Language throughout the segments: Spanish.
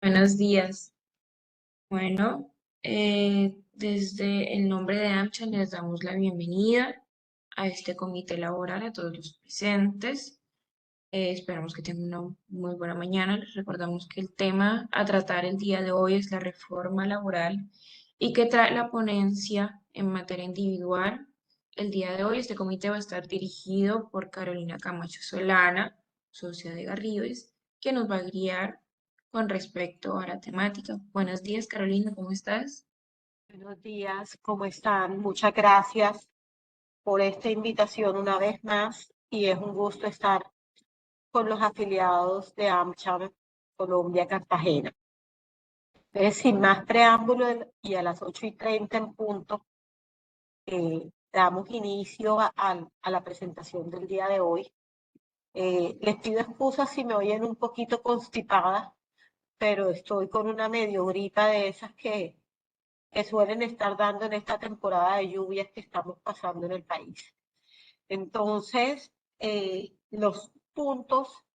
Buenos días. Bueno, desde el nombre de AMCHA les damos la bienvenida a este comité laboral, a todos los presentes. Esperamos que tengan una muy buena mañana. Les recordamos que el tema a tratar el día de hoy es la reforma laboral y que trae la ponencia en materia individual. El día de hoy este comité va a estar dirigido por Carolina Camacho Solana, socia de Garribes, que nos va a guiar con respecto a la temática. Buenos días, Carolina, ¿cómo estás? Buenos días, ¿cómo están? Muchas gracias por esta invitación una vez más y es un gusto estar con los afiliados de AmCham Colombia Cartagena. Entonces, sin más preámbulo y a las 8:30 en punto, damos inicio a la presentación del día de hoy. Les pido excusas si me oyen un poquito constipada, pero estoy con una medio gripa de esas que suelen estar dando en esta temporada de lluvias que estamos pasando en el país. Entonces, los puntos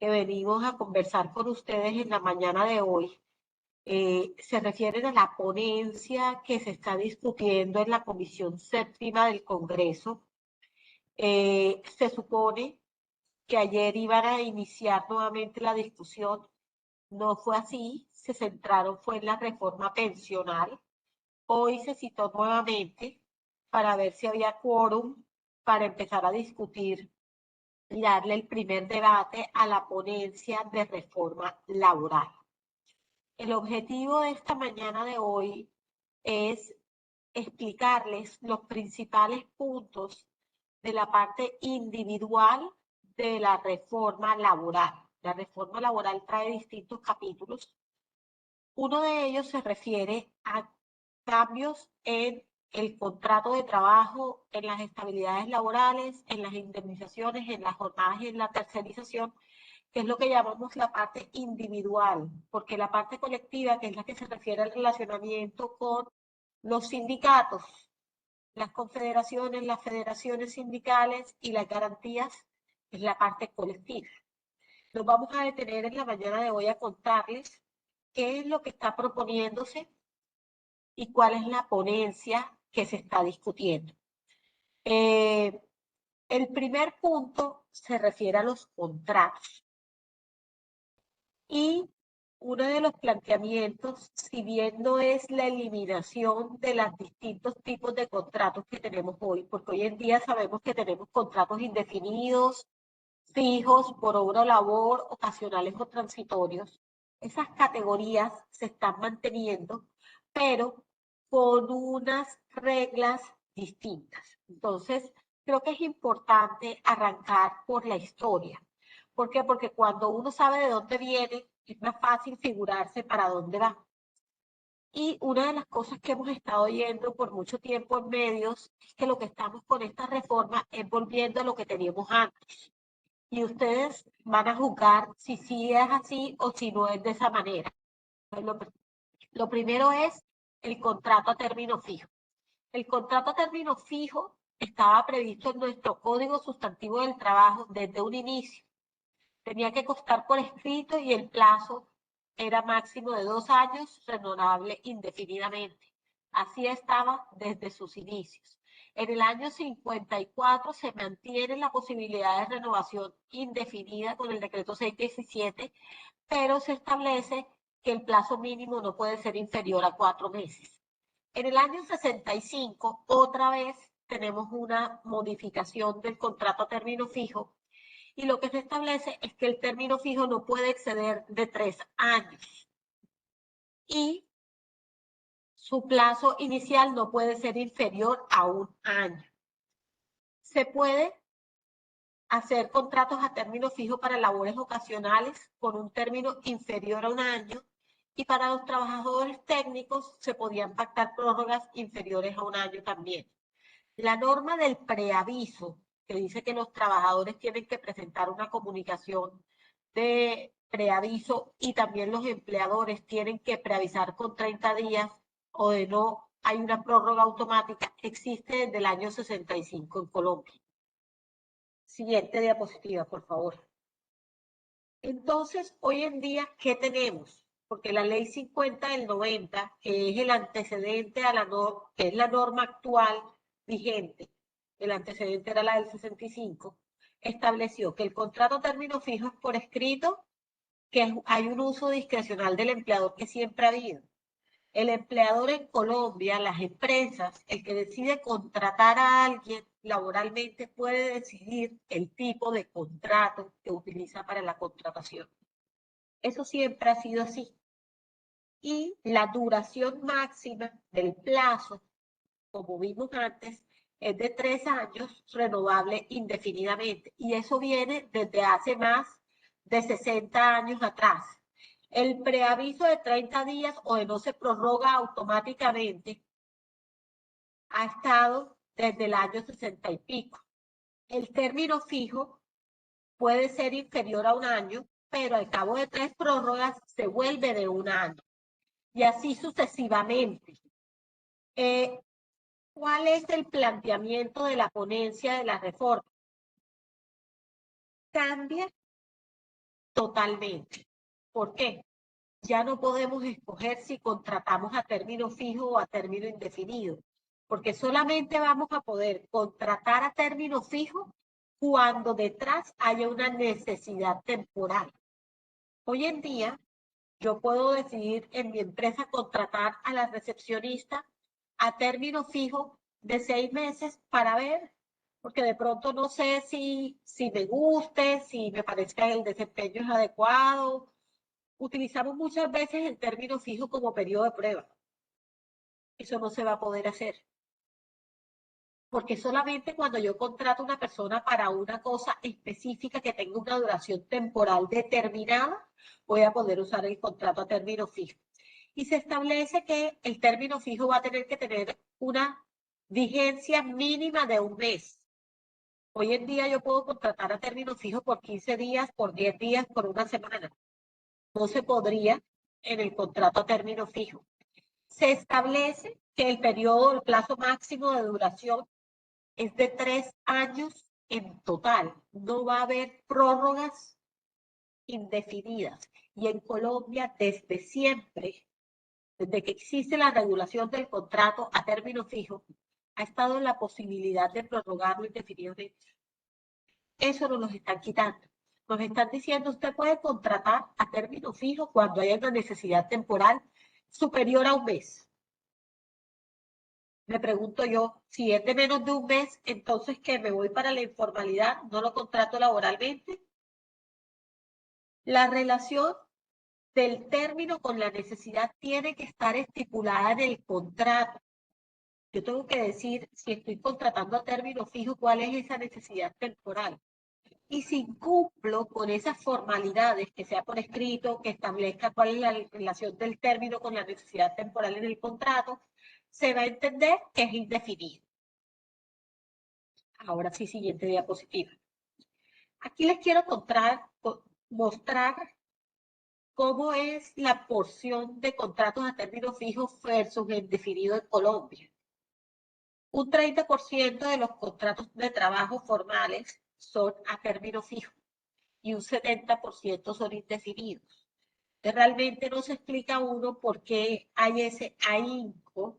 que venimos a conversar con ustedes en la mañana de hoy se refieren a la ponencia que se está discutiendo en la Comisión Séptima del Congreso. Se supone que ayer iban a iniciar nuevamente la discusión. No fue así, se centraron fue en la reforma pensional. Hoy se citó nuevamente para ver si había quórum para empezar a discutir y darle el primer debate a la ponencia de reforma laboral. El objetivo de esta mañana de hoy es explicarles los principales puntos de la parte individual de la reforma laboral. La reforma laboral trae distintos capítulos. Uno de ellos se refiere a cambios en el contrato de trabajo, en las estabilidades laborales, en las indemnizaciones, en las jornadas y en la tercerización, que es lo que llamamos la parte individual, porque la parte colectiva, que es la que se refiere al relacionamiento con los sindicatos, las confederaciones, las federaciones sindicales y las garantías, es la parte colectiva. Nos vamos a detener en la mañana de hoy a contarles qué es lo que está proponiéndose y cuál es la ponencia que se está discutiendo. El primer punto se refiere a los contratos. Y uno de los planteamientos, si bien no es la eliminación de los distintos tipos de contratos que tenemos hoy, porque hoy en día sabemos que tenemos contratos indefinidos, fijos, por obra o labor, ocasionales o transitorios. Esas categorías se están manteniendo, pero con unas reglas distintas. Entonces, creo que es importante arrancar por la historia. ¿Por qué? Porque cuando uno sabe de dónde viene, es más fácil figurarse para dónde va. Y una de las cosas que hemos estado oyendo por mucho tiempo en medios es que lo que estamos con esta reforma es volviendo a lo que teníamos antes. Y ustedes van a juzgar si sí es así o si no es de esa manera. Lo primero es el contrato a término fijo. El contrato a término fijo estaba previsto en nuestro Código Sustantivo del Trabajo desde un inicio. Tenía que constar por escrito y el plazo era máximo de 2 años, renovable indefinidamente. Así estaba desde sus inicios. En el año 54 se mantiene la posibilidad de renovación indefinida con el decreto 617, pero se establece que el plazo mínimo no puede ser inferior a 4 meses. En el año 65, otra vez tenemos una modificación del contrato a término fijo y lo que se establece es que el término fijo no puede exceder de 3 años y su plazo inicial no puede ser inferior a 1 año. Se puede hacer contratos a término fijo para labores ocasionales con un término inferior a 1 año y para los trabajadores técnicos se podían pactar prórrogas inferiores a 1 año también. La norma del preaviso, que dice que los trabajadores tienen que presentar una comunicación de preaviso y también los empleadores tienen que preavisar con 30 días o de no hay una prórroga automática, existe desde el año 65 en Colombia. Siguiente diapositiva, por favor. Entonces, hoy en día, ¿qué tenemos? porque la ley 50 del 90, que es el antecedente a la norma, que es la norma actual vigente, el antecedente era la del 65, estableció que el contrato a término fijo es por escrito, que hay un uso discrecional del empleador que siempre ha habido. El empleador en Colombia, las empresas, el que decide contratar a alguien laboralmente puede decidir el tipo de contrato que utiliza para la contratación. Eso siempre ha sido así. Y la duración máxima del plazo, como vimos antes, es de 3 años, renovable indefinidamente. Y eso viene desde hace más de 60 años atrás. El preaviso de 30 días o de no se prorroga automáticamente ha estado desde el año 60 y pico. El término fijo puede ser inferior a un año, pero al cabo de 3 prórrogas se vuelve de un año. Y así sucesivamente. ¿Cuál es el planteamiento de la ponencia de la reforma? Cambia totalmente. ¿Por qué? Ya no podemos escoger si contratamos a término fijo o a término indefinido, porque solamente vamos a poder contratar a término fijo cuando detrás haya una necesidad temporal. Hoy en día, yo puedo decidir en mi empresa contratar a la recepcionista a término fijo de 6 meses para ver, porque de pronto no sé si me guste, si me parezca que el desempeño es adecuado. Utilizamos muchas veces el término fijo como periodo de prueba. Eso no se va a poder hacer. Porque solamente cuando yo contrato a una persona para una cosa específica que tenga una duración temporal determinada, voy a poder usar el contrato a término fijo. Y se establece que el término fijo va a tener que tener una vigencia mínima de un mes. Hoy en día yo puedo contratar a término fijo por 15 días, por 10 días, por una semana. No se podría en el contrato a término fijo. Se establece que el periodo, el plazo máximo de duración es de 3 años en total. No va a haber prórrogas indefinidas. Y en Colombia, desde siempre, desde que existe la regulación del contrato a término fijo, ha estado en la posibilidad de prorrogarlo indefinidamente. Eso nos lo están quitando. Nos están diciendo, usted puede contratar a término fijo cuando haya una necesidad temporal superior a un mes. Me pregunto yo, si es de menos de un mes, entonces que me voy para la informalidad, no lo contrato laboralmente. La relación del término con la necesidad tiene que estar estipulada en el contrato. Yo tengo que decir, si estoy contratando a término fijo, cuál es esa necesidad temporal. Y si incumplo con esas formalidades, que sea por escrito, que establezca cuál es la relación del término con la necesidad temporal en el contrato, se va a entender que es indefinido. Ahora sí, siguiente diapositiva. Aquí les quiero mostrar cómo es la porción de contratos a término fijo versus indefinido en Colombia. Un 30% de los contratos de trabajo formales son a término fijo y un 70% son indefinidos. Realmente no se explica uno por qué hay ese ahínco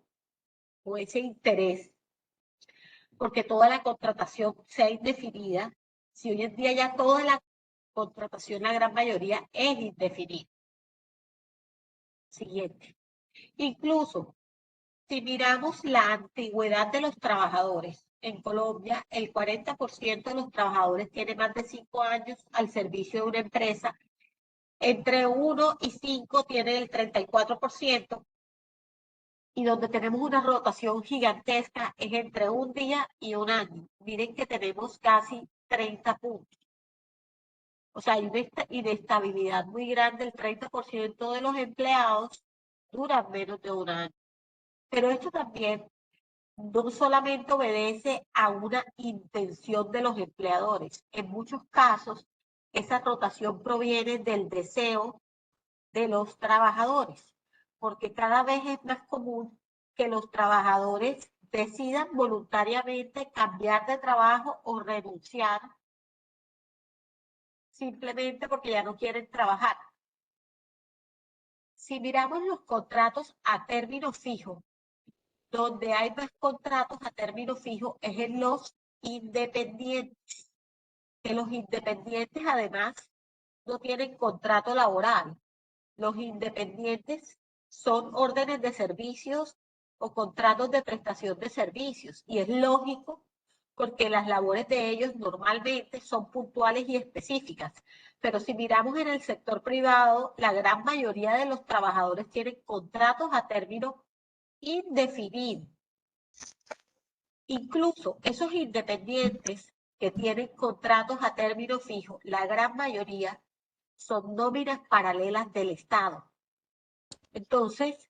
o ese interés, porque toda la contratación sea indefinida, si hoy en día ya toda la contratación, la gran mayoría, es indefinida. Siguiente. Incluso, si miramos la antigüedad de los trabajadores, en Colombia, el 40% de los trabajadores tiene más de 5 años al servicio de una empresa, entre 1 y 5 tiene el 34%, y donde tenemos una rotación gigantesca es entre un día y un año. Miren que tenemos casi 30 puntos. O sea, hay una inestabilidad muy grande, el 30% de los empleados duran menos de un año. Pero esto también no solamente obedece a una intención de los empleadores. En muchos casos, esa rotación proviene del deseo de los trabajadores, porque cada vez es más común que los trabajadores decidan voluntariamente cambiar de trabajo o renunciar simplemente porque ya no quieren trabajar. Si miramos los contratos a término fijo, donde hay más contratos a término fijo es en los independientes, que los independientes además no tienen contrato laboral. Los independientes son órdenes de servicios o contratos de prestación de servicios. Y es lógico porque las labores de ellos normalmente son puntuales y específicas. Pero si miramos en el sector privado, la gran mayoría de los trabajadores tienen contratos a término indefinido. Incluso esos independientes que tienen contratos a término fijo, la gran mayoría son nóminas paralelas del Estado. Entonces,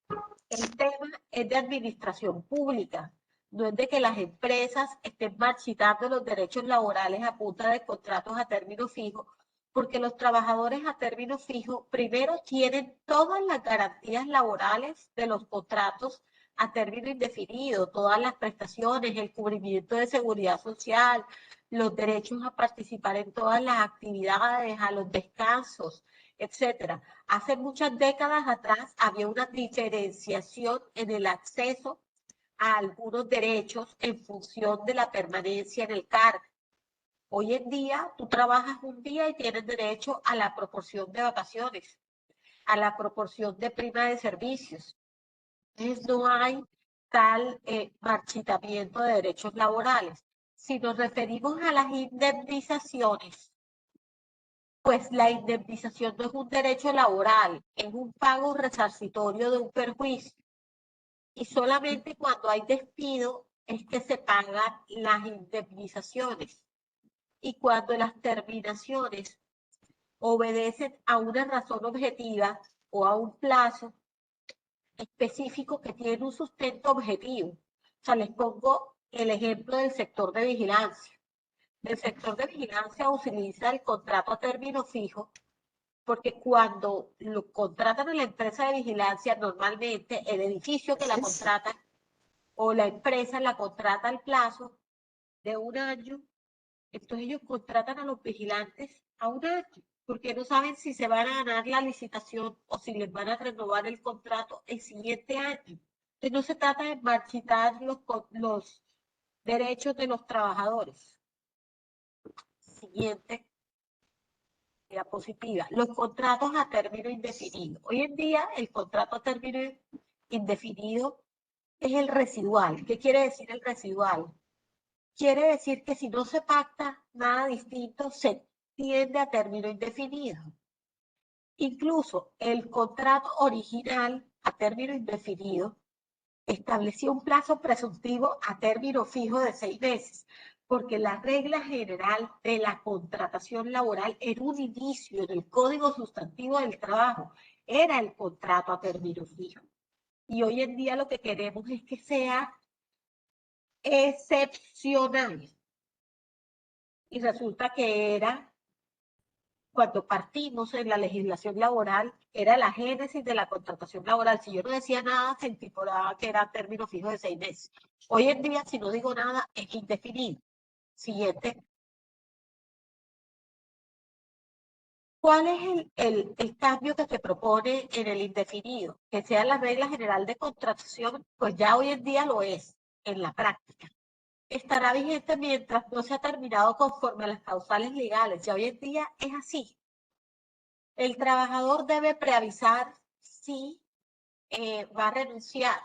el tema es de administración pública, no es de que las empresas estén marchitando los derechos laborales a punta de contratos a término fijo, porque los trabajadores a término fijo primero tienen todas las garantías laborales de los contratos a término indefinido, todas las prestaciones, el cubrimiento de seguridad social, los derechos a participar en todas las actividades, a los descansos, etcétera. Hace muchas décadas atrás había una diferenciación en el acceso a algunos derechos en función de la permanencia en el cargo. Hoy en día tú trabajas un día y tienes derecho a la proporción de vacaciones, a la proporción de prima de servicios. Entonces no hay tal marchitamiento de derechos laborales. Si nos referimos a las indemnizaciones, pues la indemnización no es un derecho laboral, es un pago resarcitorio de un perjuicio. Y solamente cuando hay despido es que se pagan las indemnizaciones. Y cuando las terminaciones obedecen a una razón objetiva o a un plazo específico que tiene un sustento objetivo. O sea, les pongo el ejemplo del sector de vigilancia. El sector de vigilancia utiliza el contrato a término fijo porque cuando lo contratan a la empresa de vigilancia, normalmente el edificio que la contrata o la empresa la contrata al plazo de un año, entonces ellos contratan a los vigilantes a un año, porque no saben si se van a ganar la licitación o si les van a renovar el contrato el siguiente año. Entonces no se trata de marchitar los derechos de los trabajadores. Siguiente diapositiva. Los contratos a término indefinido. Hoy en día el contrato a término indefinido es el residual. ¿Qué quiere decir el residual? Quiere decir que si no se pacta nada distinto, se tiende a término indefinido. Incluso el contrato original a término indefinido establecía un plazo presuntivo a término fijo de 6 meses, porque la regla general de la contratación laboral en un inicio en el Código Sustantivo del Trabajo era el contrato a término fijo. Y hoy en día lo que queremos es que sea excepcional. Y resulta que era, cuando partimos en la legislación laboral, era la génesis de la contratación laboral. Si yo no decía nada, se estipulaba que era término fijo de 6 meses. Hoy en día, si no digo nada, es indefinido. Siguiente. ¿Cuál es el cambio que se propone en el indefinido? Que sea la regla general de contratación, pues ya hoy en día lo es en la práctica. Estará vigente mientras no se ha terminado conforme a las causales legales. Ya hoy en día es así. El trabajador debe preavisar si va a renunciar.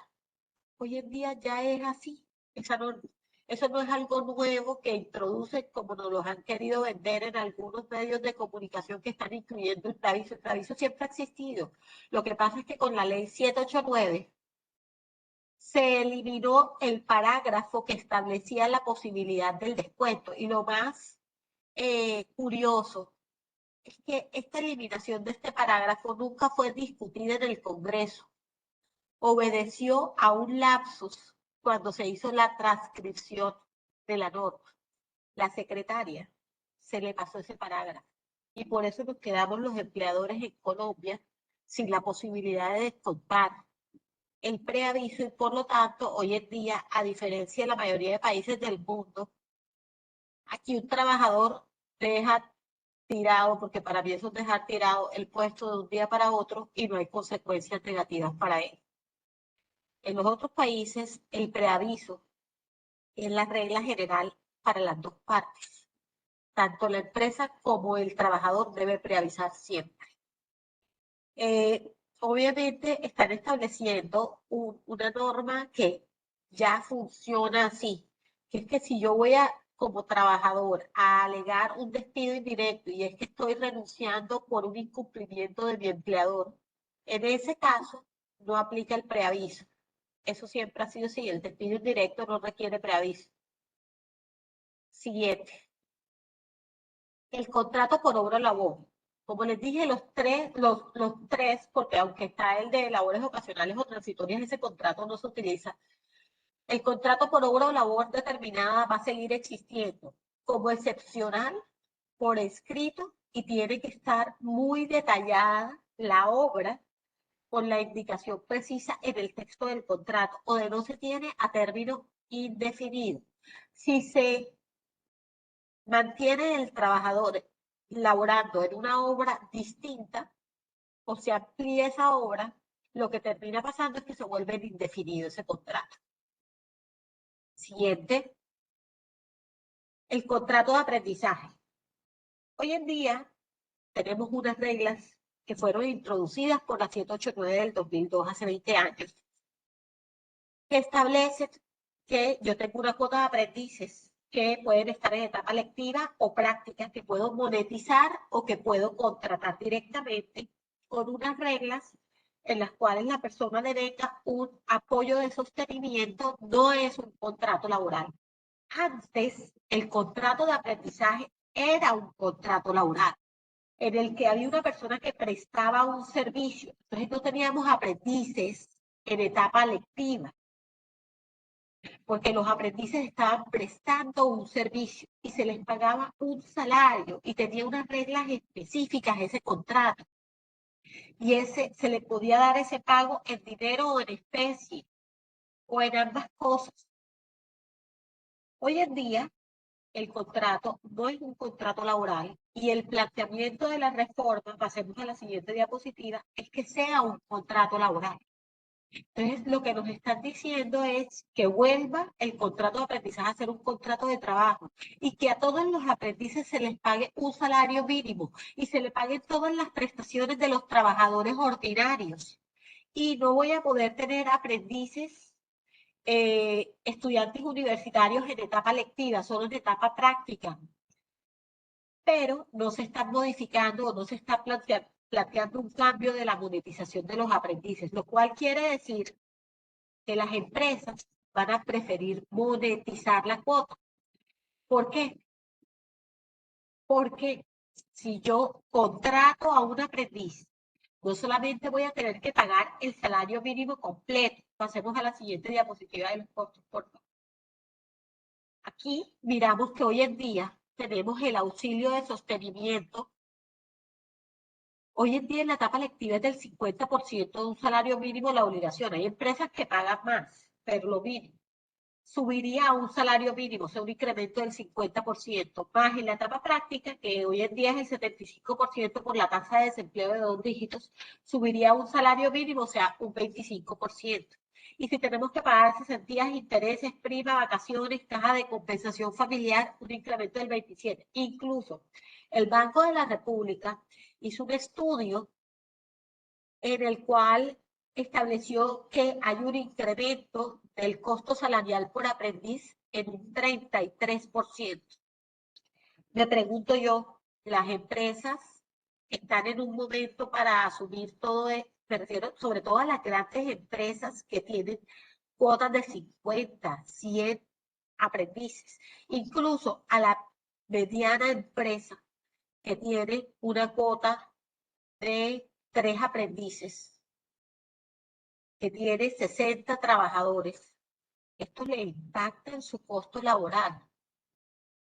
Hoy en día ya es así. Eso no es algo nuevo que introducen como nos lo han querido vender en algunos medios de comunicación que están incluyendo el preaviso. El preaviso siempre ha existido. Lo que pasa es que con la ley 789 se eliminó el parágrafo que establecía la posibilidad del descuento. Y lo más curioso es que esta eliminación de este parágrafo nunca fue discutida en el Congreso. Obedeció a un lapsus cuando se hizo la transcripción de la norma. La secretaria se le pasó ese parágrafo. Y por eso nos quedamos los empleadores en Colombia sin la posibilidad de descontar el preaviso y por lo tanto hoy en día, a diferencia de la mayoría de países del mundo, aquí un trabajador deja tirado, porque para mí eso es dejar tirado el puesto de un día para otro y no hay consecuencias negativas para él. En los otros países, el preaviso es la regla general para las dos partes. Tanto la empresa como el trabajador debe preavisar siempre. Obviamente están estableciendo una norma que ya funciona así, que es que si yo voy a, como trabajador, a alegar un despido indirecto y es que estoy renunciando por un incumplimiento de mi empleador, en ese caso no aplica el preaviso. Eso siempre ha sido así, el despido indirecto no requiere preaviso. Siguiente, el contrato por obra o labor. Como les dije, los tres, porque aunque está el de labores ocasionales o transitorias, ese contrato no se utiliza. El contrato por obra o labor determinada va a seguir existiendo como excepcional por escrito y tiene que estar muy detallada la obra con la indicación precisa en el texto del contrato o de no se tiene a término indefinido. Si se mantiene el trabajador laborando en una obra distinta o se amplía esa obra, lo que termina pasando es que se vuelve indefinido ese contrato. Siguiente, el contrato de aprendizaje. Hoy en día tenemos unas reglas que fueron introducidas por la 789 del 2002, hace 20 años, que establecen que yo tengo una cuota de aprendices que pueden estar en etapa lectiva o práctica, que puedo monetizar o que puedo contratar directamente con unas reglas en las cuales la persona le venga un apoyo de sostenimiento, no es un contrato laboral. Antes, el contrato de aprendizaje era un contrato laboral en el que había una persona que prestaba un servicio. Entonces no teníamos aprendices en etapa lectiva, porque los aprendices estaban prestando un servicio y se les pagaba un salario y tenía unas reglas específicas ese contrato. Y se le podía dar ese pago en dinero o en especie o en ambas cosas. Hoy en día, el contrato no es un contrato laboral y el planteamiento de la reforma, pasemos a la siguiente diapositiva, es que sea un contrato laboral. Entonces, lo que nos están diciendo es que vuelva el contrato de aprendizaje a ser un contrato de trabajo y que a todos los aprendices se les pague un salario mínimo y se le paguen todas las prestaciones de los trabajadores ordinarios. Y no voy a poder tener aprendices, estudiantes universitarios en etapa lectiva, solo en etapa práctica. Pero no se está modificando o no se está planteando un cambio de la monetización de los aprendices, lo cual quiere decir que las empresas van a preferir monetizar la cuota. ¿Por qué? Porque si yo contrato a un aprendiz, no solamente voy a tener que pagar el salario mínimo completo. Pasemos a la siguiente diapositiva de los costos, por favor. Aquí miramos que hoy en día tenemos el auxilio de sostenimiento. Hoy en día en la etapa lectiva es del 50% de un salario mínimo la obligación. Hay empresas que pagan más, pero lo mínimo. Subiría a un salario mínimo, o sea, un incremento del 50%, más en la etapa práctica, que hoy en día es el 75% por la tasa de desempleo de 2 dígitos, subiría a un salario mínimo, o sea, un 25%. Y si tenemos que pagar cesantías, intereses, prima, vacaciones, caja de compensación familiar, un incremento del 27%. Incluso el Banco de la República hizo un estudio en el cual estableció que hay un incremento del costo salarial por aprendiz en un 33%. Me pregunto yo, ¿las empresas están en un momento para asumir todo esto? Me refiero sobre todo a las grandes empresas que tienen cuotas de 50, 100 aprendices, incluso a la mediana empresa que tiene una cuota de 3 aprendices, que tiene 60 trabajadores. Esto le impacta en su costo laboral.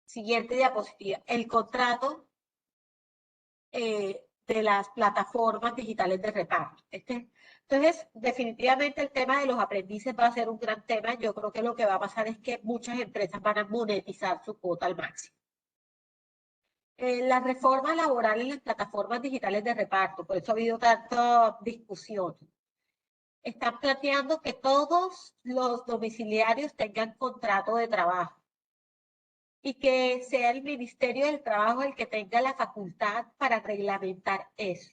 Siguiente diapositiva. El contrato de las plataformas digitales de reparto. Entonces, definitivamente el tema de los aprendices va a ser un gran tema. Yo creo que lo que va a pasar es que muchas empresas van a monetizar su cuota al máximo. Las reformas laborales en las plataformas digitales de reparto, por eso ha habido tanta discusión. Están planteando que todos los domiciliarios tengan contrato de trabajo y que sea el Ministerio del Trabajo el que tenga la facultad para reglamentar eso.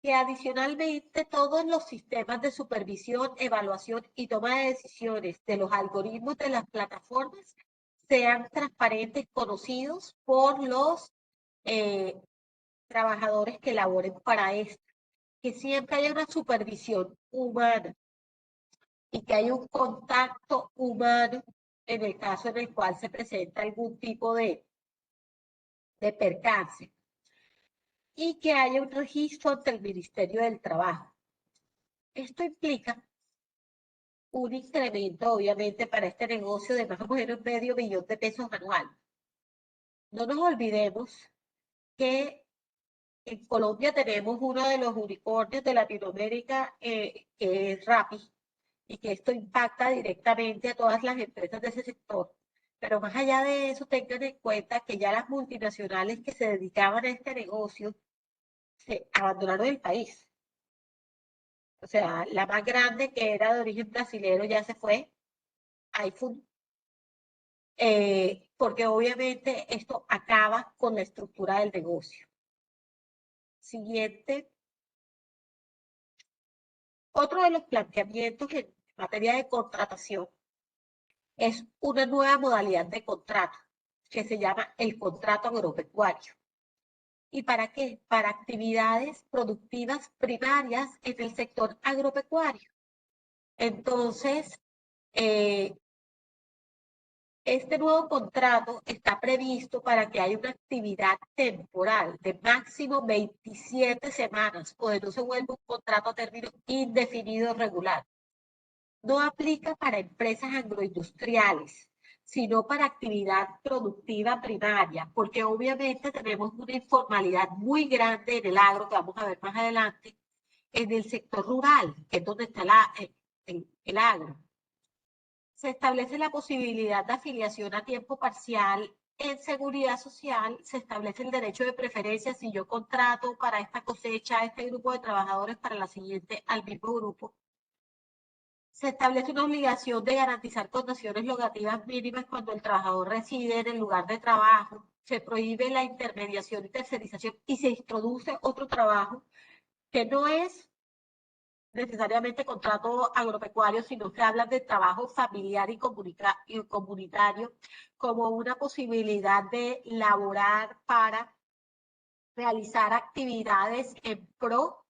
Que adicionalmente todos los sistemas de supervisión, evaluación y toma de decisiones de los algoritmos de las plataformas sean transparentes, conocidos por los trabajadores que laboren para esto, que siempre haya una supervisión humana y que haya un contacto humano en el caso en el cual se presenta algún tipo de percance y que haya un registro ante el Ministerio del Trabajo. Esto implica un incremento, obviamente, para este negocio de más o menos $500,000 anual. No nos olvidemos que en Colombia tenemos uno de los unicornios de Latinoamérica, que es Rappi, y que esto impacta directamente a todas las empresas de ese sector. Pero más allá de eso, tengan en cuenta que ya las multinacionales que se dedicaban a este negocio se abandonaron el país. O sea, la más grande, que era de origen brasilero, ya se fue, iFood, porque obviamente esto acaba con la estructura del negocio. Siguiente. Otro de los planteamientos en materia de contratación es una nueva modalidad de contrato que se llama el contrato agropecuario. ¿Y para qué? Para actividades productivas primarias en el sector agropecuario. Entonces, este nuevo contrato está previsto para que haya una actividad temporal de máximo 27 semanas o de no se vuelva un contrato a término indefinido regular. No aplica para empresas agroindustriales, sino para actividad productiva primaria, porque obviamente tenemos una informalidad muy grande en el agro, que vamos a ver más adelante, en el sector rural, que es donde está el agro. Se establece la posibilidad de afiliación a tiempo parcial en seguridad social, se establece el derecho de preferencia si yo contrato para esta cosecha a este grupo de trabajadores, para la siguiente al mismo grupo. Se establece una obligación de garantizar condiciones locativas mínimas cuando el trabajador reside en el lugar de trabajo. Se prohíbe la intermediación y tercerización y se introduce otro trabajo que no es necesariamente contrato agropecuario, sino que hablan de trabajo familiar y comunitario como una posibilidad de laborar para realizar actividades en pro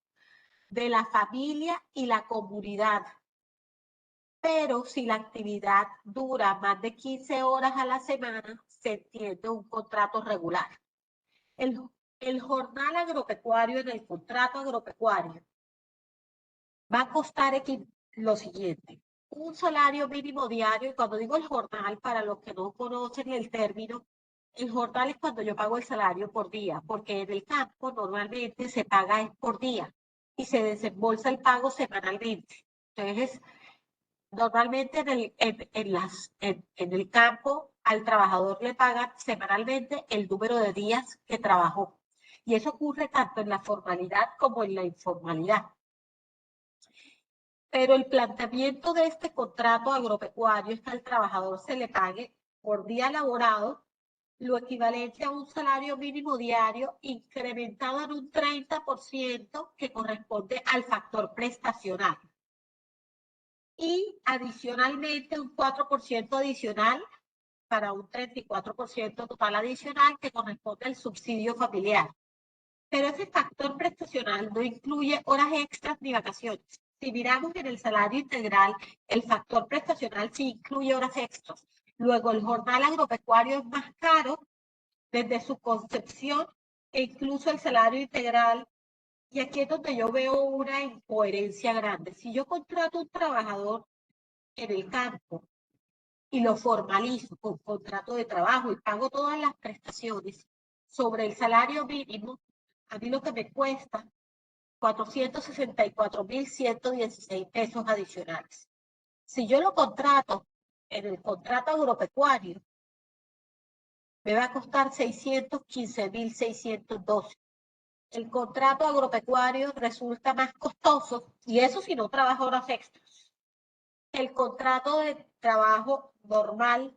de la familia y la comunidad. Pero si la actividad dura más de 15 horas a la semana, se entiende un contrato regular. El jornal agropecuario en el contrato agropecuario va a costar lo siguiente: un salario mínimo diario. Y cuando digo el jornal, para los que no conocen el término, el jornal es cuando yo pago el salario por día, porque en el campo normalmente se paga por día y se desembolsa el pago semanalmente. Entonces, normalmente en el campo al trabajador le pagan semanalmente el número de días que trabajó. Y eso ocurre tanto en la formalidad como en la informalidad. Pero el planteamiento de este contrato agropecuario es que al trabajador se le pague por día laborado lo equivalente a un salario mínimo diario incrementado en un 30% que corresponde al factor prestacional. Y adicionalmente un 4% adicional para un 34% total adicional que corresponde al subsidio familiar. Pero ese factor prestacional no incluye horas extras ni vacaciones. Si miramos en el salario integral, el factor prestacional sí incluye horas extras. Luego, el jornal agropecuario es más caro desde su concepción e incluso el salario integral. Y aquí es donde yo veo una incoherencia grande. Si yo contrato un trabajador en el campo y lo formalizo con contrato de trabajo y pago todas las prestaciones sobre el salario mínimo, a mí lo que me cuesta $464,116 adicionales. Si yo lo contrato en el contrato agropecuario, me va a costar 615.612. El contrato agropecuario resulta más costoso, y eso si no trabajo horas extras. El contrato de trabajo normal,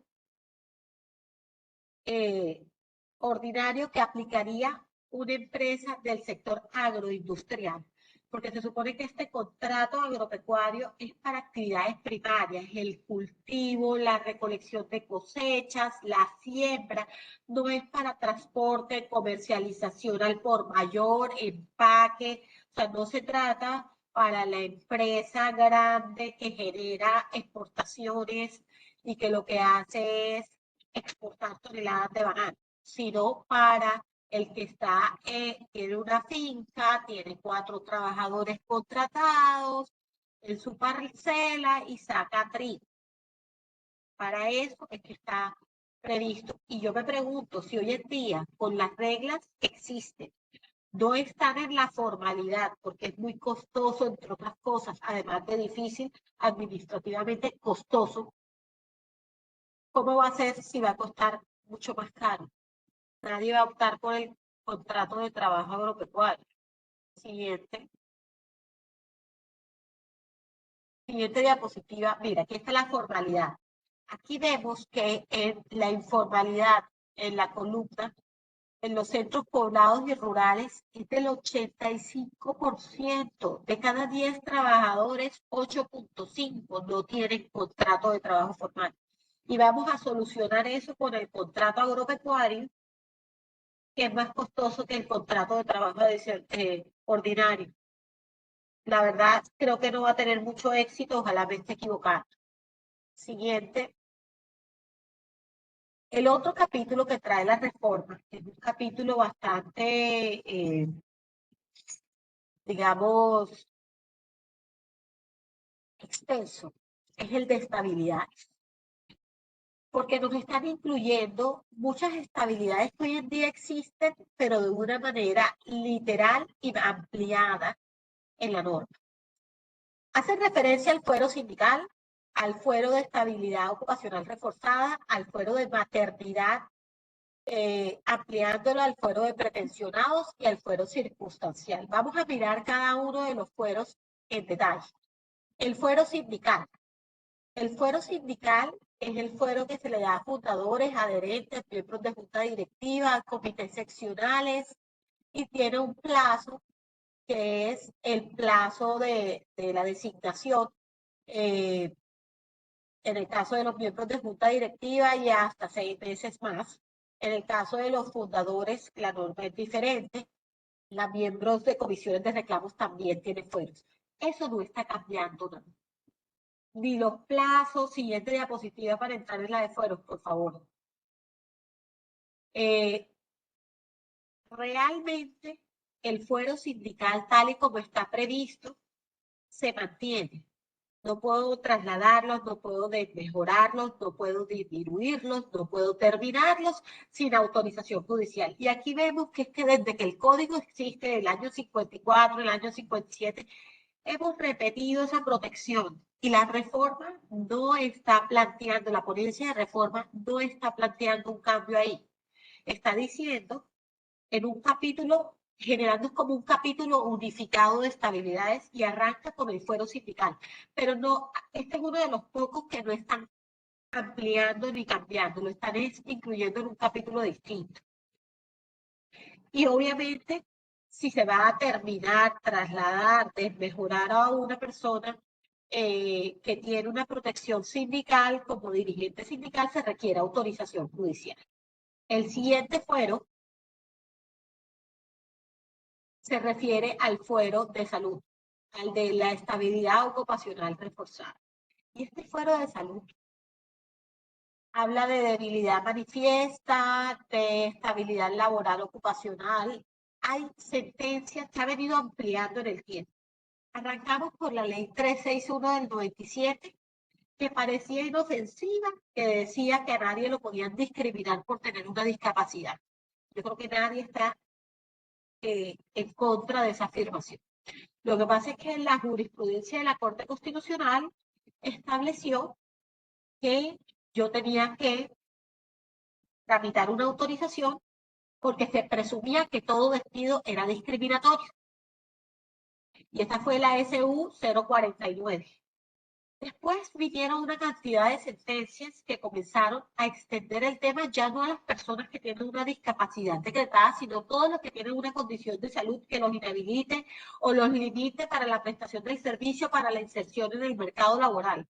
ordinario, que aplicaría una empresa del sector agroindustrial, porque se supone que este contrato agropecuario es para actividades primarias, el cultivo, la recolección de cosechas, la siembra, no es para transporte, comercialización al por mayor, empaque, o sea, no se trata para la empresa grande que genera exportaciones y que lo que hace es exportar toneladas de banano, sino para el que está, tiene una finca, tiene 4 trabajadores contratados en su parcela y saca trigo. Para eso es que está previsto. Y yo me pregunto si hoy en día, con las reglas que existen, no están en la formalidad, porque es muy costoso, entre otras cosas, además de difícil, administrativamente costoso, ¿cómo va a ser si va a costar mucho más caro? Nadie va a optar por el contrato de trabajo agropecuario. Siguiente. Siguiente diapositiva. Mira, aquí está la formalidad. Aquí vemos que en la informalidad, en la columna, en los centros poblados y rurales, es del 85%. De cada 10 trabajadores, 8.5 no tienen contrato de trabajo formal. Y vamos a solucionar eso con el contrato agropecuario, que es más costoso que el contrato de trabajo ordinario. La verdad, creo que no va a tener mucho éxito, ojalá me esté equivocando. Siguiente. El otro capítulo que trae la reforma, que es un capítulo bastante, digamos, extenso, es el de estabilidad, porque nos están incluyendo muchas estabilidades que hoy en día existen, pero de una manera literal y ampliada en la norma. Hace referencia al fuero sindical, al fuero de estabilidad ocupacional reforzada, al fuero de maternidad, ampliándolo al fuero de prepensionados y al fuero circunstancial. Vamos a mirar cada uno de los fueros en detalle. El fuero sindical. El fuero sindical es el fuero que se le da a fundadores, adherentes, miembros de junta directiva, comités seccionales, y tiene un plazo que es el plazo de la designación, en el caso de los miembros de junta directiva, y hasta 6 meses más. En el caso de los fundadores, la norma es diferente. Los miembros de comisiones de reclamos también tienen fueros. Eso no está cambiando nada. Ni los plazos. Siguiente diapositiva para entrar en la de fueros, por favor. Realmente, el fuero sindical, tal y como está previsto, se mantiene. No puedo trasladarlos, no puedo mejorarlos, no puedo disminuirlos, no puedo terminarlos sin autorización judicial. Y aquí vemos que es que desde que el código existe, el año 54, el año 57, hemos repetido esa protección. Y la reforma no está planteando, la ponencia de reforma no está planteando un cambio ahí. Está diciendo en un capítulo, generando como un capítulo unificado de estabilidades, y arranca con el fuero sindical. Pero no, este es uno de los pocos que no están ampliando ni cambiando, lo están incluyendo en un capítulo distinto. Y obviamente, si se va a terminar, trasladar, desmejorar a una persona que tiene una protección sindical como dirigente sindical, se requiere autorización judicial. El siguiente fuero se refiere al fuero de salud, al de la estabilidad ocupacional reforzada. Y este fuero de salud habla de debilidad manifiesta, de estabilidad laboral ocupacional. Hay sentencias que ha venido ampliando en el tiempo. Arrancamos por la ley 361 del 97, que parecía inofensiva, que decía que a nadie lo podían discriminar por tener una discapacidad. Yo creo que nadie está en contra de esa afirmación. Lo que pasa es que la jurisprudencia de la Corte Constitucional estableció que yo tenía que tramitar una autorización porque se presumía que todo despido era discriminatorio. Y esta fue la SU 049. Después vinieron una cantidad de sentencias que comenzaron a extender el tema ya no a las personas que tienen una discapacidad decretada, sino a todos los que tienen una condición de salud que los inhabilite o los limite para la prestación del servicio para la inserción en el mercado laboral.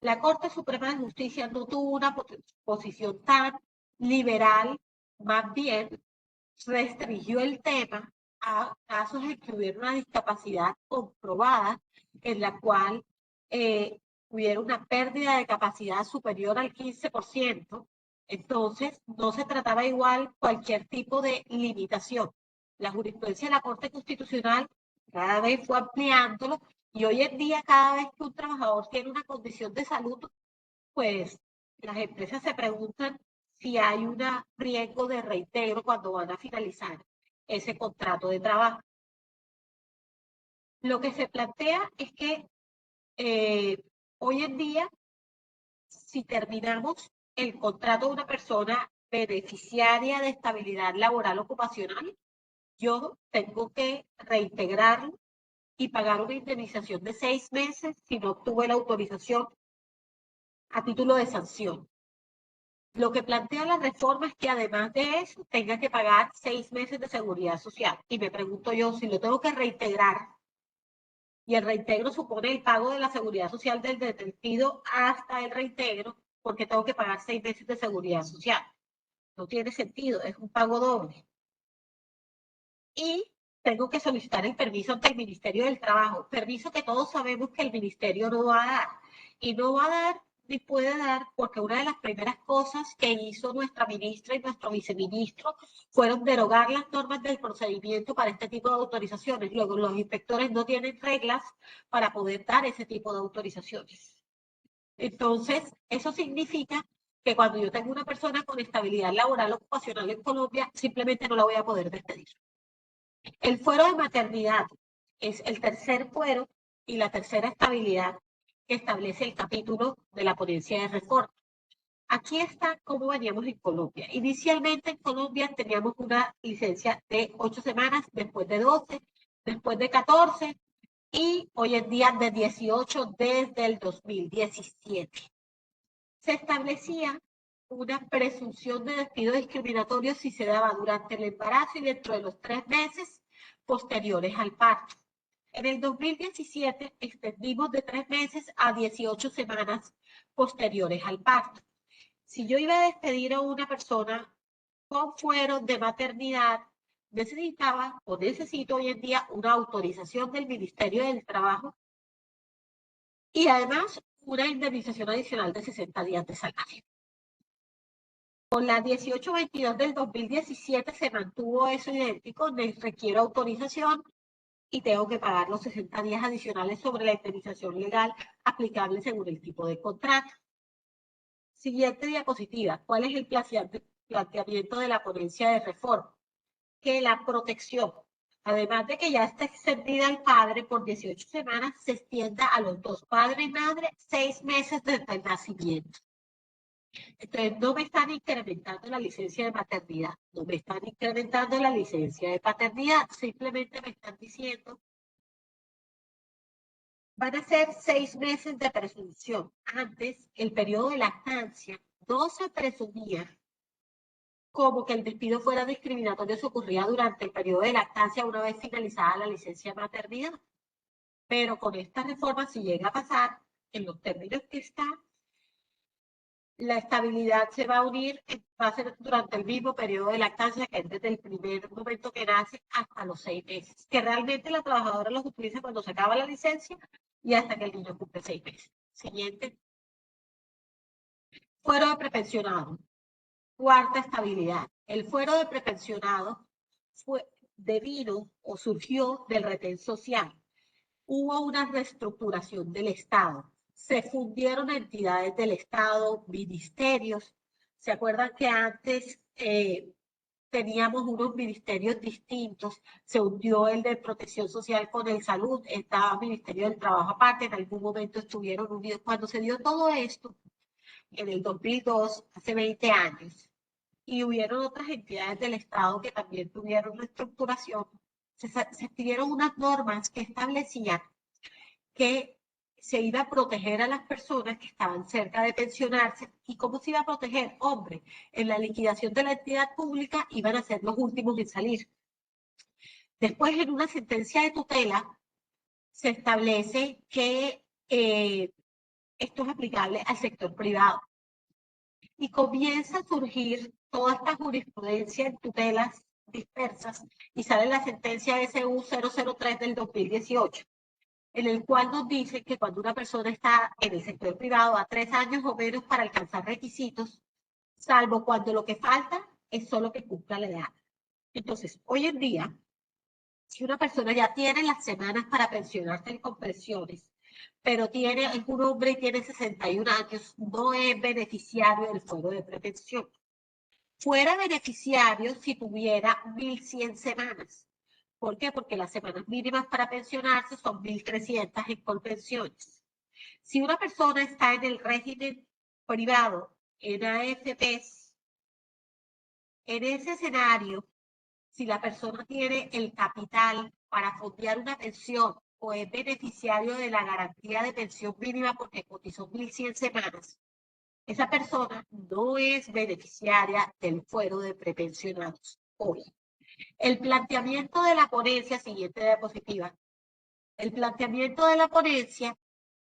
La Corte Suprema de Justicia no tuvo una posición tan liberal, más bien restringió el tema a casos en que hubiera una discapacidad comprobada en la cual hubiera una pérdida de capacidad superior al 15%. Entonces, no se trataba igual cualquier tipo de limitación. La jurisprudencia de la Corte Constitucional cada vez fue ampliándolo y hoy en día cada vez que un trabajador tiene una condición de salud, pues las empresas se preguntan si hay un riesgo de reintegro cuando van a finalizar ese contrato de trabajo. Lo que se plantea es que hoy en día, si terminamos el contrato de una persona beneficiaria de estabilidad laboral ocupacional, yo tengo que reintegrarlo y pagar una indemnización de 6 meses si no obtuve la autorización a título de sanción. Lo que plantea la reforma es que además de eso tenga que pagar 6 meses de seguridad social. Y me pregunto yo, si lo tengo que reintegrar, y el reintegro supone el pago de la seguridad social del detenido hasta el reintegro, porque tengo que pagar 6 meses de seguridad social. No tiene sentido, es un pago doble. Y tengo que solicitar el permiso ante el Ministerio del Trabajo, permiso que todos sabemos que el Ministerio no va a dar. Y no va a dar ni puede dar porque una de las primeras cosas que hizo nuestra ministra y nuestro viceministro fueron derogar las normas del procedimiento para este tipo de autorizaciones. Luego, los inspectores no tienen reglas para poder dar ese tipo de autorizaciones. Entonces, eso significa que cuando yo tengo una persona con estabilidad laboral ocupacional en Colombia, simplemente no la voy a poder despedir. El fuero de maternidad es el tercer fuero y la tercera estabilidad que establece el capítulo de la ponencia de reforma. Aquí está cómo veníamos en Colombia. Inicialmente en Colombia teníamos una licencia de 8 semanas, después de 12, después de 14 y hoy en día de 18 desde el 2017. Se establecía una presunción de despido discriminatorio si se daba durante el embarazo y dentro de los 3 meses posteriores al parto. En el 2017 extendimos de 3 meses a 18 semanas posteriores al parto. Si yo iba a despedir a una persona con fuero de maternidad, necesitaba o necesito hoy en día una autorización del Ministerio del Trabajo y además una indemnización adicional de 60 días de salario. Con la 1822 del 2017 se mantuvo eso idéntico, requiero autorización y tengo que pagar los 60 días adicionales sobre la indemnización legal aplicable según el tipo de contrato. Siguiente diapositiva. ¿Cuál es el planteamiento de la ponencia de reforma? Que la protección, además de que ya está extendida al padre por 18 semanas, se extienda a los dos, padre y madre, 6 meses desde el nacimiento. Entonces, no me están incrementando la licencia de maternidad, no me están incrementando la licencia de paternidad, simplemente me están diciendo, van a ser 6 meses de presunción. Antes, el periodo de lactancia no se presumía como que el despido fuera discriminatorio si ocurría durante el periodo de lactancia una vez finalizada la licencia de maternidad. Pero con esta reforma, si llega a pasar, en los términos que está, la estabilidad se va a unir, va a ser durante el mismo periodo de lactancia, que es desde el primer momento que nace hasta los 6 meses, que realmente la trabajadora los utiliza cuando se acaba la licencia y hasta que el niño cumple 6 meses. Siguiente. Fuero de prepensionado. Cuarta estabilidad. El fuero de prepensionado fue debido o surgió del retén social. Hubo una reestructuración del Estado. Se fundieron entidades del Estado, ministerios. ¿Se acuerdan que antes teníamos unos ministerios distintos? Se hundió el de Protección Social con el Salud, estaba el Ministerio del Trabajo aparte, en algún momento estuvieron unidos. Cuando se dio todo esto, en el 2002, hace 20 años, y hubieron otras entidades del Estado que también tuvieron reestructuración, se pidieron unas normas que establecían que se iba a proteger a las personas que estaban cerca de pensionarse. ¿Y cómo se iba a proteger? Hombre, en la liquidación de la entidad pública iban a ser los últimos en salir. Después, en una sentencia de tutela, se establece que esto es aplicable al sector privado. Y comienza a surgir toda esta jurisprudencia en tutelas dispersas y sale la sentencia SU 003 del 2018, en el cual nos dice que cuando una persona está en el sector privado a 3 años o menos para alcanzar requisitos, salvo cuando lo que falta es solo que cumpla la edad. Entonces, hoy en día, si una persona ya tiene las semanas para pensionarse con pensiones, pero es un hombre y tiene 61 años, no es beneficiario del fuero de prepensión. Fuera beneficiario si tuviera 1.100 semanas. ¿Por qué? Porque las semanas mínimas para pensionarse son 1.300 en Colpensiones. Si una persona está en el régimen privado, en AFPs, en ese escenario, si la persona tiene el capital para fondear una pensión o es beneficiario de la garantía de pensión mínima porque cotizó 1.100 semanas, esa persona no es beneficiaria del fuero de prepensionados hoy. El planteamiento de la ponencia, siguiente diapositiva, el planteamiento de la ponencia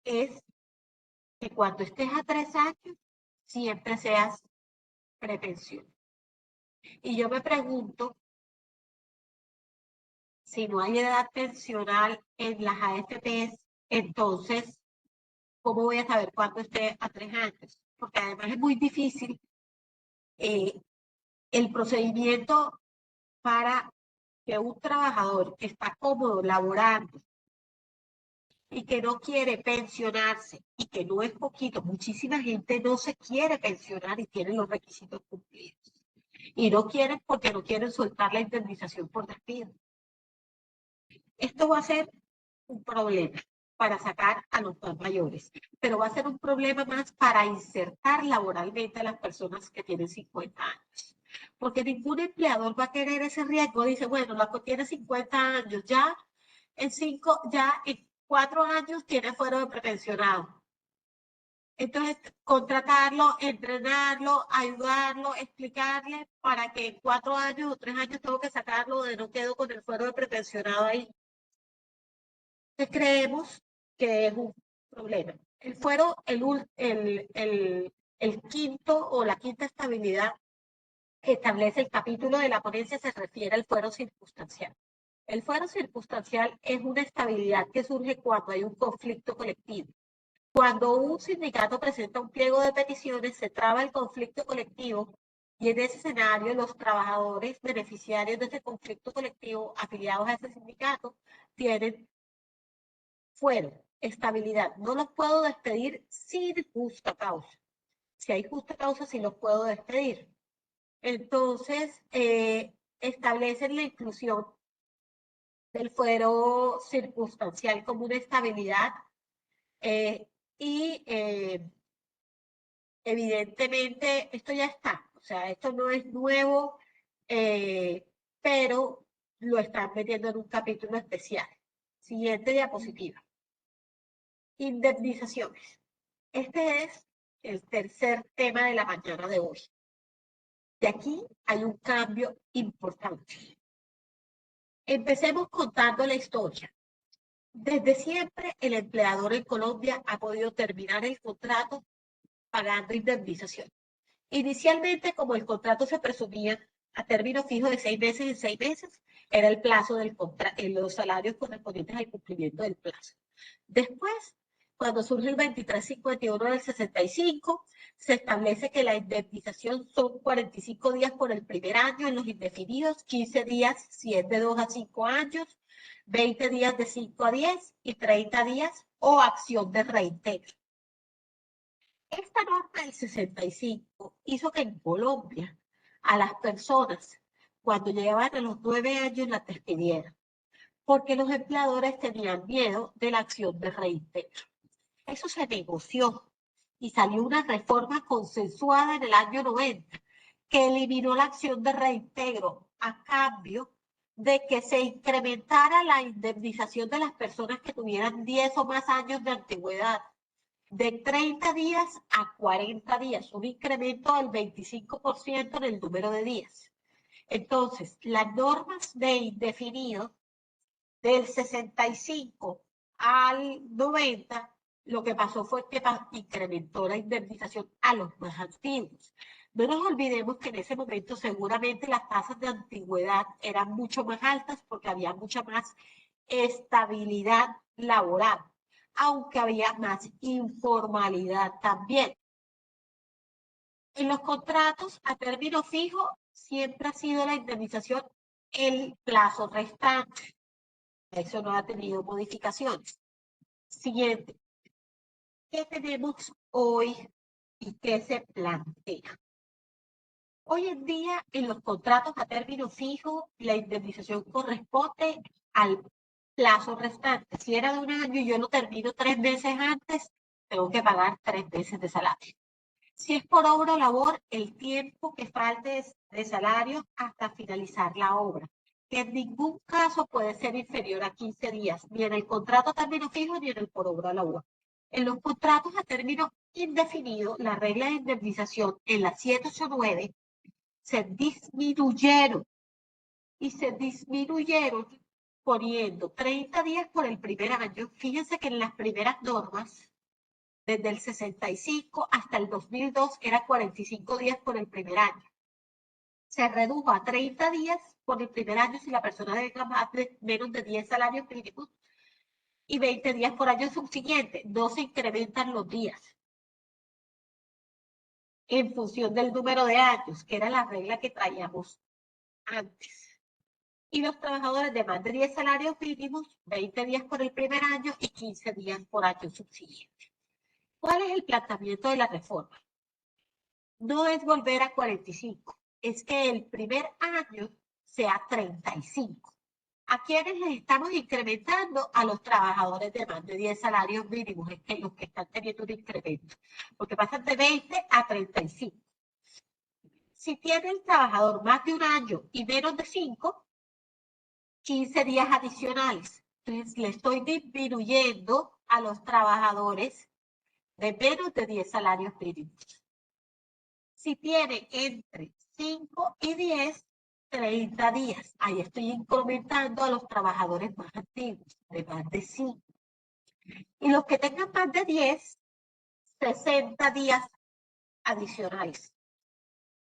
es que cuando estés a 3 años, siempre seas prepensión. Y yo me pregunto, si no hay edad pensional en las AFPs, entonces, ¿cómo voy a saber cuándo esté a 3 años? Porque además es muy difícil el procedimiento para que un trabajador que está cómodo laborando y que no quiere pensionarse y que no es poquito, muchísima gente no se quiere pensionar y tiene los requisitos cumplidos. Y no quieren porque no quieren soltar la indemnización por despido. Esto va a ser un problema para sacar a los más mayores, pero va a ser un problema más para insertar laboralmente a las personas que tienen 50 años. Porque ningún empleador va a querer ese riesgo. Dice, bueno, la que tiene 50 años, ya en 4 años tiene fuero de prepensionado. Entonces, contratarlo, entrenarlo, ayudarlo, explicarle para que en 4 años o 3 años tengo que sacarlo de no quedo con el fuero de prepensionado ahí. Entonces, creemos que es un problema. El fuero, el quinto o la quinta estabilidad que establece el capítulo de la ponencia se refiere al fuero circunstancial. El fuero circunstancial es una estabilidad que surge cuando hay un conflicto colectivo. Cuando un sindicato presenta un pliego de peticiones, se traba el conflicto colectivo y en ese escenario los trabajadores beneficiarios de ese conflicto colectivo afiliados a ese sindicato tienen fuero, estabilidad. No los puedo despedir sin justa causa. Si hay justa causa, sí los puedo despedir. Entonces, establecen la inclusión del fuero circunstancial como una estabilidad y evidentemente esto ya está, o sea, esto no es nuevo, pero lo están metiendo en un capítulo especial. Siguiente diapositiva. Indemnizaciones. Este es el tercer tema de la mañana de hoy. De aquí hay un cambio importante. Empecemos contando la historia. Desde siempre, el empleador en Colombia ha podido terminar el contrato pagando indemnización. Inicialmente, como el contrato se presumía a término fijo de 6 meses en 6 meses, era el plazo del en los salarios correspondientes al cumplimiento del plazo. Después, cuando surge el 2351 del 65, se establece que la indemnización son 45 días por el primer año en los indefinidos, 15 días si es de 2 a 5 años, 20 días de 5 a 10 y 30 días o acción de reintegro. Esta norma del 65 hizo que en Colombia a las personas cuando llegaban a los 9 años las despidieran, porque los empleadores tenían miedo de la acción de reintegro. Eso se negoció y salió una reforma consensuada en el año 90, que eliminó la acción de reintegro a cambio de que se incrementara la indemnización de las personas que tuvieran 10 o más años de antigüedad, de 30 días a 40 días, un incremento del 25% en el número de días. Entonces, las normas de indefinido del 65 al 90, lo que pasó fue que incrementó la indemnización a los más antiguos. No nos olvidemos que en ese momento seguramente las tasas de antigüedad eran mucho más altas porque había mucha más estabilidad laboral, aunque había más informalidad también. En los contratos a término fijo siempre ha sido la indemnización el plazo restante. Eso no ha tenido modificaciones. Siguiente. ¿Qué tenemos hoy y qué se plantea? Hoy en día, en los contratos a término fijo, la indemnización corresponde al plazo restante. Si era de un año y yo lo termino 3 meses antes, tengo que pagar 3 meses de salario. Si es por obra o labor, el tiempo que falte de salario hasta finalizar la obra, que en ningún caso puede ser inferior a 15 días, ni en el contrato a término fijo ni en el por obra o labor. En los contratos a término indefinido, la regla de indemnización en la 789 se disminuyeron y se disminuyeron poniendo 30 días por el primer año. Fíjense que en las primeras normas, desde el 65 hasta el 2002, era 45 días por el primer año. Se redujo a 30 días por el primer año si la persona debe menos de 10 salarios mínimos y 20 días por año subsiguiente. No se incrementan los días en función del número de años, que era la regla que traíamos antes. Y los trabajadores de más de 10 salarios mínimos, 20 días por el primer año y 15 días por año subsiguiente. ¿Cuál es el planteamiento de la reforma? No es volver a 45, es que el primer año sea 35. ¿A quiénes les estamos incrementando? A los trabajadores de más de 10 salarios mínimos, es que los que están teniendo un incremento, porque pasan de 20 a 35. Si tiene el trabajador más de un año y menos de 5, 15 días adicionales. Entonces, le estoy disminuyendo a los trabajadores de menos de 10 salarios mínimos. Si tiene entre 5 y 10, 30 días. Ahí estoy incrementando a los trabajadores más antiguos, de más de 5. Y los que tengan más de 10, 60 días adicionales.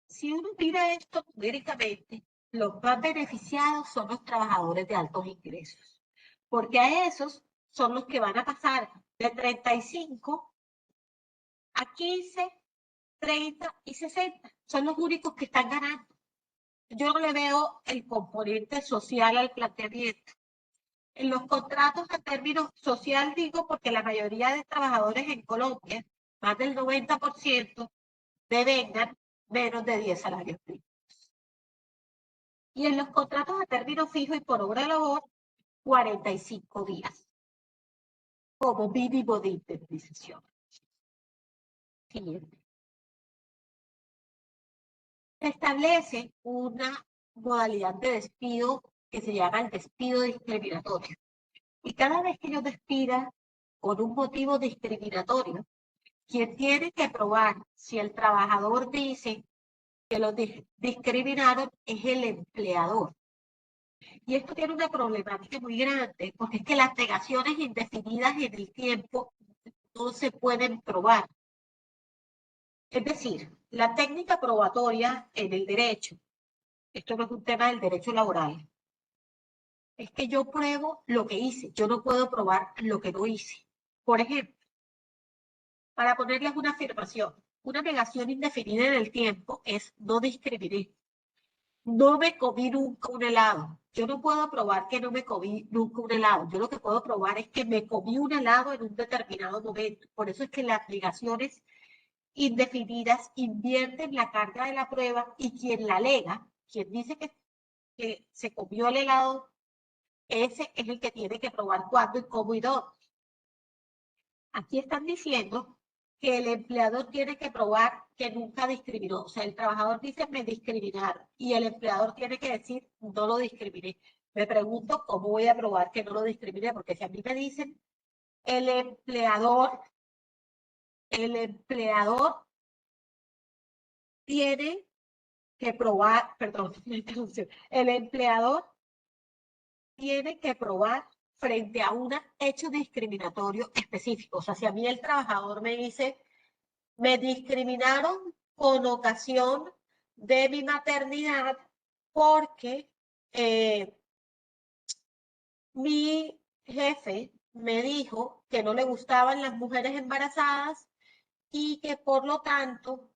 Si uno mira esto numéricamente, los más beneficiados son los trabajadores de altos ingresos, porque a esos son los que van a pasar de 35 a 15, 30 y 60. Son los únicos que están ganando. Yo no le veo el componente social al planteamiento. En los contratos a término social digo porque la mayoría de trabajadores en Colombia, más del 90%, devengan menos de 10 salarios mínimos. Y en los contratos a término fijo y por obra de labor, 45 días como mínimo de indemnización. Siguiente. Se establece una modalidad de despido que se llama el despido discriminatorio. Y cada vez que yo despida con un motivo discriminatorio, quien tiene que probar si el trabajador dice que lo discriminaron es el empleador. Y esto tiene una problemática muy grande, porque es que las negaciones indefinidas en el tiempo no se pueden probar. Es decir, la técnica probatoria en el derecho, esto no es un tema del derecho laboral, es que yo pruebo lo que hice, yo no puedo probar lo que no hice. Por ejemplo, para ponerles una afirmación, una negación indefinida en el tiempo es no discriminé. No me comí nunca un helado. Yo no puedo probar que no me comí nunca un helado. Yo lo que puedo probar es que me comí un helado en un determinado momento. Por eso es que las negaciones indefinidas invierten la carga de la prueba y quien la alega, quien dice que se comió el helado, ese es el que tiene que probar cuándo y cómo y dónde. Aquí están diciendo que el empleador tiene que probar que nunca discriminó. O sea, el trabajador dice, me discriminaron, y el empleador tiene que decir, no lo discriminé. Me pregunto, ¿cómo voy a probar que no lo discriminé? Porque si a mí me dicen, el empleador tiene que probar, perdón, el empleador tiene que probar frente a un hecho discriminatorio específico. O sea, si a mí el trabajador me dice, me discriminaron con ocasión de mi maternidad porque mi jefe me dijo que no le gustaban las mujeres embarazadas y que por lo tanto,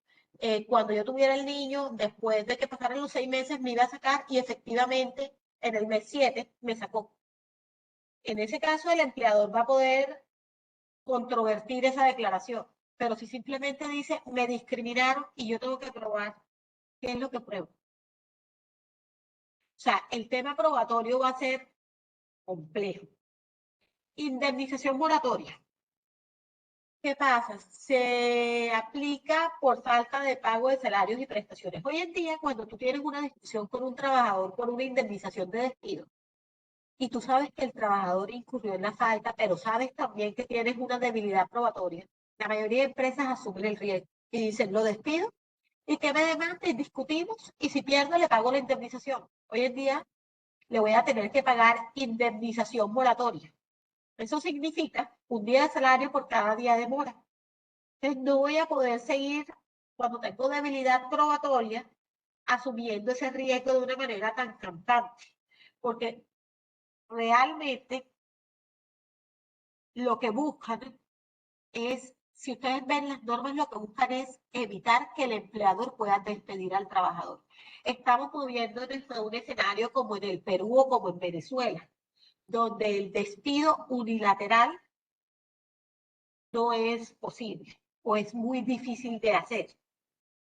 cuando yo tuviera el niño, después de que pasaran los 6 meses, me iba a sacar y efectivamente en el mes 7 me sacó. En ese caso, el empleador va a poder controvertir esa declaración, pero si simplemente dice, me discriminaron y yo tengo que probar, ¿qué es lo que pruebo? O sea, el tema probatorio va a ser complejo. Indemnización moratoria. ¿Qué pasa? Se aplica por falta de pago de salarios y prestaciones. Hoy en día, cuando tú tienes una discusión con un trabajador por una indemnización de despido, y tú sabes que el trabajador incurrió en la falta, pero sabes también que tienes una debilidad probatoria, la mayoría de empresas asumen el riesgo y dicen, lo despido y que me demande, discutimos, y si pierdo le pago la indemnización. Hoy en día le voy a tener que pagar indemnización moratoria. Eso significa un día de salario por cada día de mora. Entonces no voy a poder seguir, cuando tengo debilidad probatoria, asumiendo ese riesgo de una manera tan campante, porque realmente lo que buscan es, si ustedes ven las normas, lo que buscan es evitar que el empleador pueda despedir al trabajador. Estamos moviéndonos a un escenario como en el Perú o como en Venezuela, donde el despido unilateral no es posible o es muy difícil de hacer.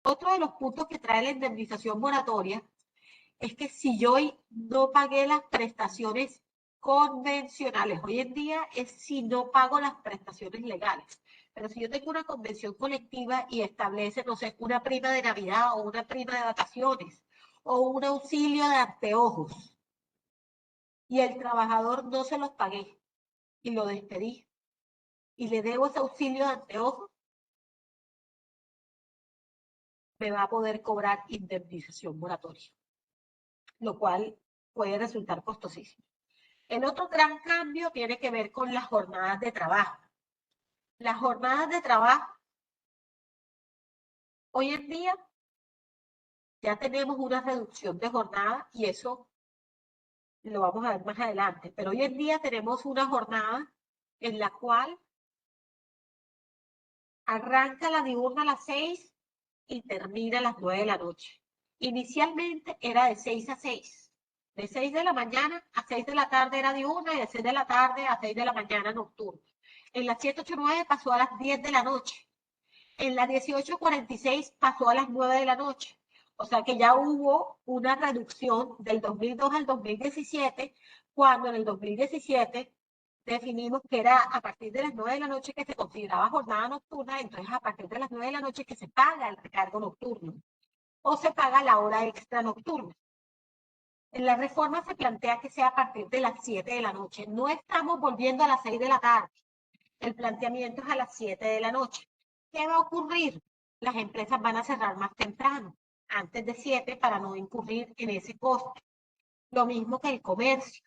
Otro de los puntos que trae la indemnización moratoria es que si yo no pagué las prestaciones convencionales, hoy en día es si no pago las prestaciones legales, pero si yo tengo una convención colectiva y establece, no sé, una prima de Navidad o una prima de vacaciones o un auxilio de anteojos y el trabajador no se los pagué y lo despedí y le debo ese auxilio de anteojos, me va a poder cobrar indemnización moratoria, lo cual puede resultar costosísimo. El otro gran cambio tiene que ver con las jornadas de trabajo. Las jornadas de trabajo, hoy en día ya tenemos una reducción de jornada y eso lo vamos a ver más adelante, pero hoy en día tenemos una jornada en la cual arranca la diurna a las 6 y termina a las 9 de la noche. Inicialmente era de 6 a 6. De 6 de la mañana a 6 de la tarde era diurna y de 6 de la tarde a 6 de la mañana nocturna. En la 789 pasó a las 10 de la noche. En la 1846 pasó a las 9 de la noche. O sea que ya hubo una reducción del 2002 al 2017, cuando en el 2017 definimos que era a partir de las 9 de la noche que se consideraba jornada nocturna, entonces a partir de las 9 de la noche que se paga el recargo nocturno o se paga la hora extra nocturna. En la reforma se plantea que sea a partir de las 7 de la noche. No estamos volviendo a las 6 de la tarde. El planteamiento es a las 7 de la noche. ¿Qué va a ocurrir? Las empresas van a cerrar más temprano, antes de 7, para no incurrir en ese costo. Lo mismo que el comercio,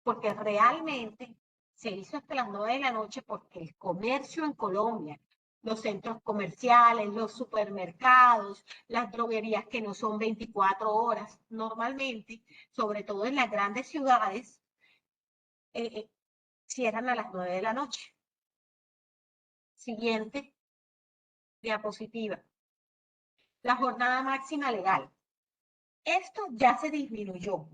porque realmente se hizo hasta las 9 de la noche porque el comercio en Colombia, los centros comerciales, los supermercados, las droguerías que no son 24 horas, normalmente, sobre todo en las grandes ciudades, cierran a las 9 de la noche. Siguiente diapositiva. La jornada máxima legal. Esto ya se disminuyó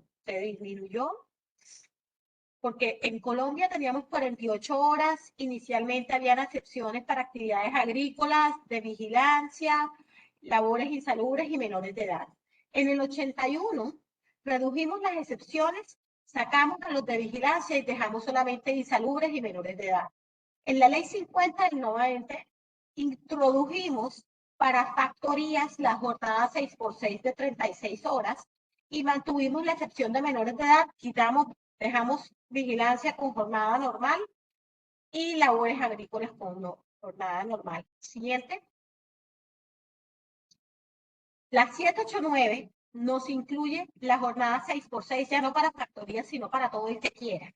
porque en Colombia teníamos 48 horas, inicialmente habían excepciones para actividades agrícolas, de vigilancia, labores insalubres y menores de edad. En el 81 redujimos las excepciones, sacamos a los de vigilancia y dejamos solamente insalubres y menores de edad. En la ley 50 del 90 Introdujimos para factorías la jornada 6x6 de 36 horas y mantuvimos la excepción de menores de edad, dejamos vigilancia con jornada normal y labores agrícolas con jornada normal. Siguiente. La 789 nos incluye la jornada 6x6, ya no para factorías, sino para todo el que quiera.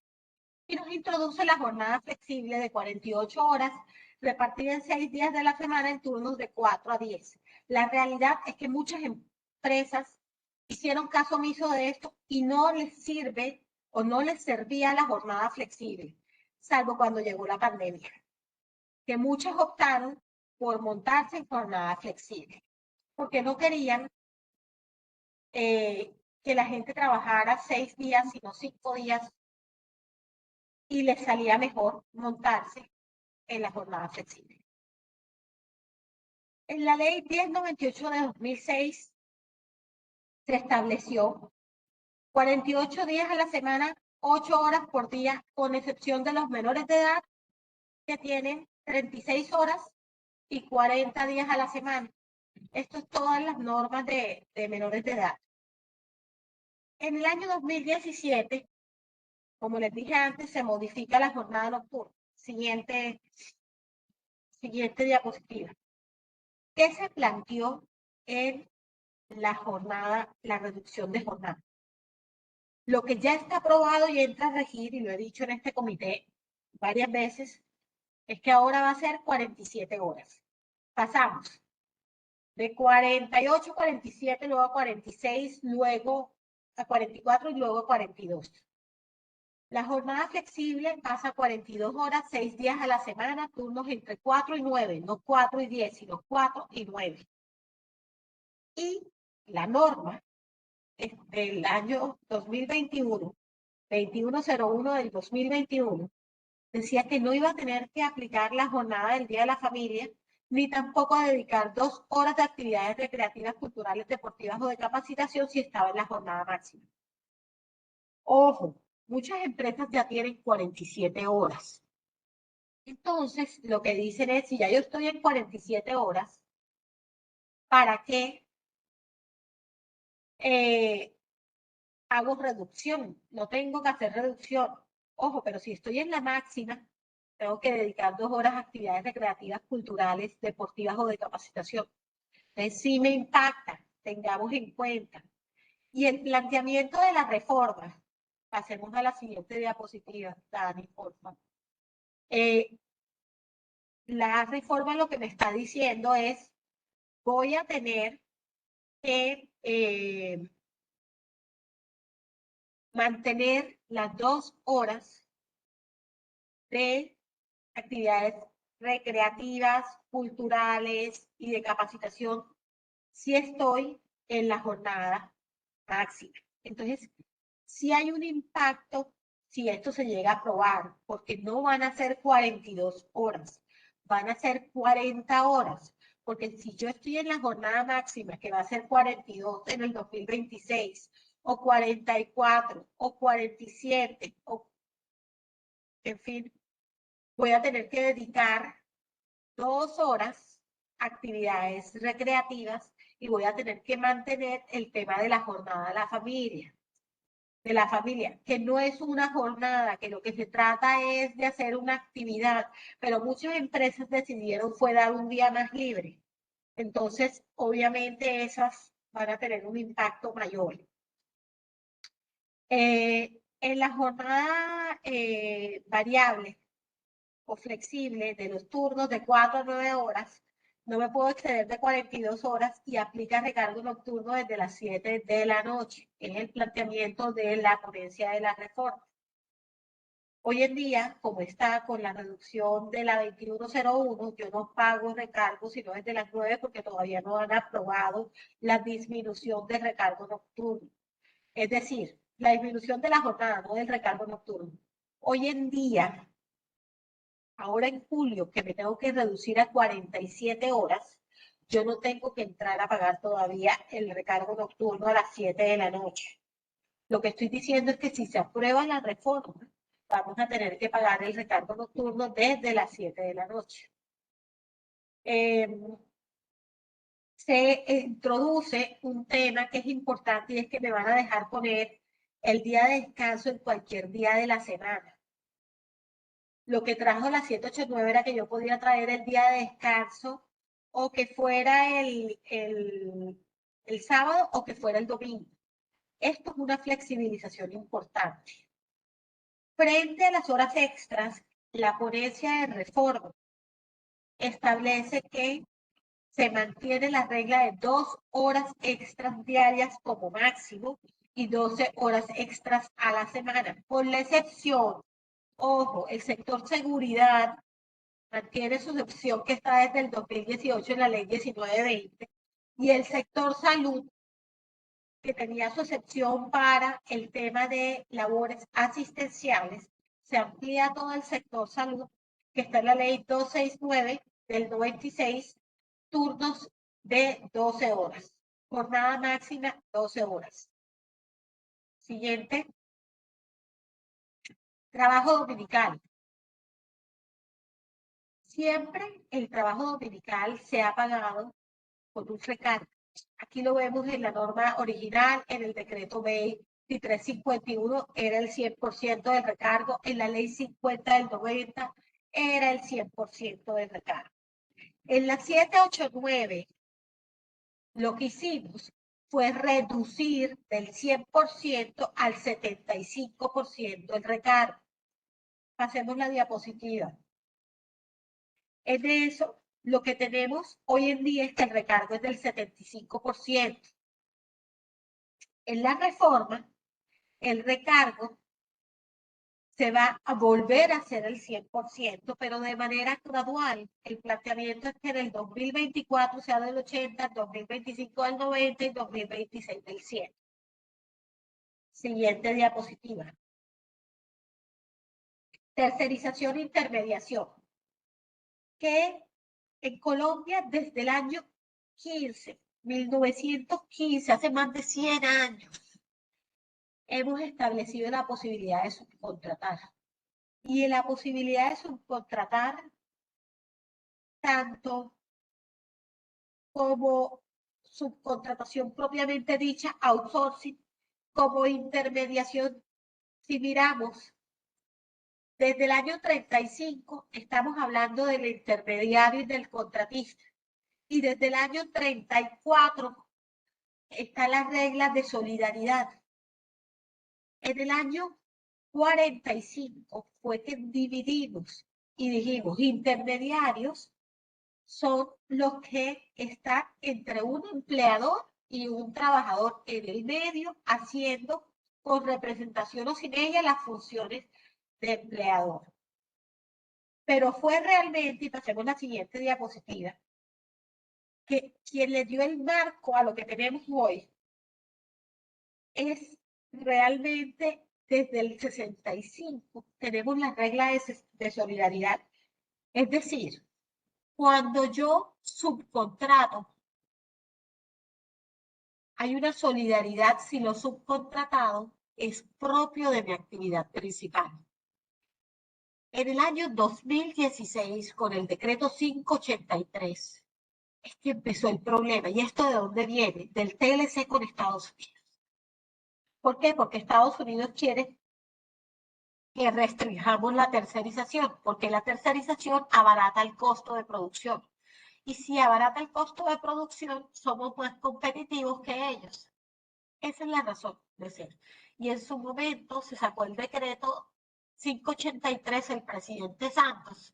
Y nos introduce la jornada flexible de 48 horas, repartida en 6 días de la semana en turnos de 4 a 10. La realidad es que muchas empresas hicieron caso omiso de esto y no les sirve o no les servía la jornada flexible, salvo cuando llegó la pandemia, que muchas optaron por montarse en jornada flexible, porque no querían que la gente trabajara 6 días, sino 5 días, y les salía mejor montarse en la jornada flexible. En la ley 1098 de 2006 se estableció 48 días a la semana, 8 horas por día, con excepción de los menores de edad que tienen 36 horas y 40 días a la semana. Esto es todas las normas de menores de edad. En el año 2017, como les dije antes, se modifica la jornada nocturna. Siguiente diapositiva. ¿Qué se planteó en la jornada, la reducción de jornada? Lo que ya está aprobado y entra a regir, y lo he dicho en este comité varias veces, es que ahora va a ser 47 horas. Pasamos de 48 a 47, luego a 46, luego a 44 y luego a 42. La jornada flexible pasa a 42 horas, 6 días a la semana, turnos entre 4 y 9, no 4 y 10, sino 4 y 9. Y la norma del año 2021, 2101 del 2021, decía que no iba a tener que aplicar la jornada del Día de la Familia, ni tampoco a dedicar 2 horas de actividades recreativas, culturales, deportivas o de capacitación si estaba en la jornada máxima. Ojo, muchas empresas ya tienen 47 horas. Entonces, lo que dicen es, si ya yo estoy en 47 horas, ¿para qué hago reducción? No tengo que hacer reducción. Ojo, pero si estoy en la máxima, tengo que dedicar 2 horas a actividades recreativas, culturales, deportivas o de capacitación. Entonces, sí me impacta, tengamos en cuenta. Y el planteamiento de la reforma, pasemos a la siguiente diapositiva, Dani, por favor. La reforma lo que me está diciendo es, voy a tener que mantener las 2 horas de actividades recreativas, culturales y de capacitación si estoy en la jornada máxima. Entonces, si hay un impacto si esto se llega a aprobar, porque no van a ser 42 horas, van a ser 40 horas, porque si yo estoy en la jornada máxima, que va a ser 42 en el 2026, o 44, o 47, o en fin, voy a tener que dedicar 2 horas a actividades recreativas y voy a tener que mantener el tema de la jornada de la familia, que no es una jornada, que lo que se trata es de hacer una actividad, pero muchas empresas decidieron fue dar un día más libre. Entonces, obviamente esas van a tener un impacto mayor. En la jornada variable o flexible de los turnos de 4 a 9 horas, no me puedo exceder de 42 horas y aplica recargo nocturno desde las 7 de la noche. Es el planteamiento de la ponencia de la reforma. Hoy en día, como está con la reducción de la 2101, yo no pago recargo sino desde las 9 porque todavía no han aprobado la disminución del recargo nocturno. Es decir, la disminución de la jornada, no del recargo nocturno. Hoy en día, ahora en julio, que me tengo que reducir a 47 horas, yo no tengo que entrar a pagar todavía el recargo nocturno a las 7 de la noche. Lo que estoy diciendo es que si se aprueba la reforma, vamos a tener que pagar el recargo nocturno desde las 7 de la noche. se introduce un tema que es importante y es que me van a dejar poner el día de descanso en cualquier día de la semana. Lo que trajo la 789 era que yo podía traer el día de descanso o que fuera el sábado o que fuera el domingo. Esto es una flexibilización importante. Frente a las horas extras, la ponencia de reforma establece que se mantiene la regla de 2 horas extras diarias como máximo y 12 horas extras a la semana, con la excepción, ojo, el sector seguridad mantiene su excepción que está desde el 2018 en la ley 1920 y el sector salud que tenía su excepción para el tema de labores asistenciales, se amplía todo el sector salud que está en la ley 269 del 96, turnos de 12 horas, jornada máxima 12 horas. Siguiente, trabajo dominical. Siempre el trabajo dominical se ha pagado con un recargo. Aquí lo vemos en la norma original, en el decreto ley 2351 era el 100% del recargo, en la ley 50 del 90 era el 100% del recargo. En la 789 lo que hicimos fue reducir del 100% al 75% el recargo. Pasemos la diapositiva. En eso, lo que tenemos hoy en día es que el recargo es del 75%. En la reforma, el recargo se va a volver a hacer el 100%, pero de manera gradual. El planteamiento es que en el 2024 sea del 80, 2025 del 90 y 2026 del 100. Siguiente diapositiva. Tercerización e intermediación. Que en Colombia desde el año 1915, hace más de 100 años, hemos establecido la posibilidad de subcontratar. Y en la posibilidad de subcontratar tanto como subcontratación propiamente dicha, outsourcing, como intermediación. Si miramos, desde el año 35 estamos hablando del intermediario y del contratista. Y desde el año 34 están las reglas de solidaridad. En el año 45 fue que dividimos y dijimos intermediarios son los que están entre un empleador y un trabajador en el medio, haciendo con representación o sin ella las funciones de empleador. Pero fue realmente, y pasemos a la siguiente diapositiva, que quien le dio el marco a lo que tenemos hoy es realmente desde el 65, tenemos las reglas de solidaridad. Es decir, cuando yo subcontrato, hay una solidaridad si lo subcontratado es propio de mi actividad principal. En el año 2016, con el decreto 583, es que empezó el problema. ¿Y esto de dónde viene? Del TLC con Estados Unidos. ¿Por qué? Porque Estados Unidos quiere que restringamos la tercerización, porque la tercerización abarata el costo de producción. Y si abarata el costo de producción, somos más competitivos que ellos. Esa es la razón de ser. Y en su momento se sacó el decreto 583, el presidente Santos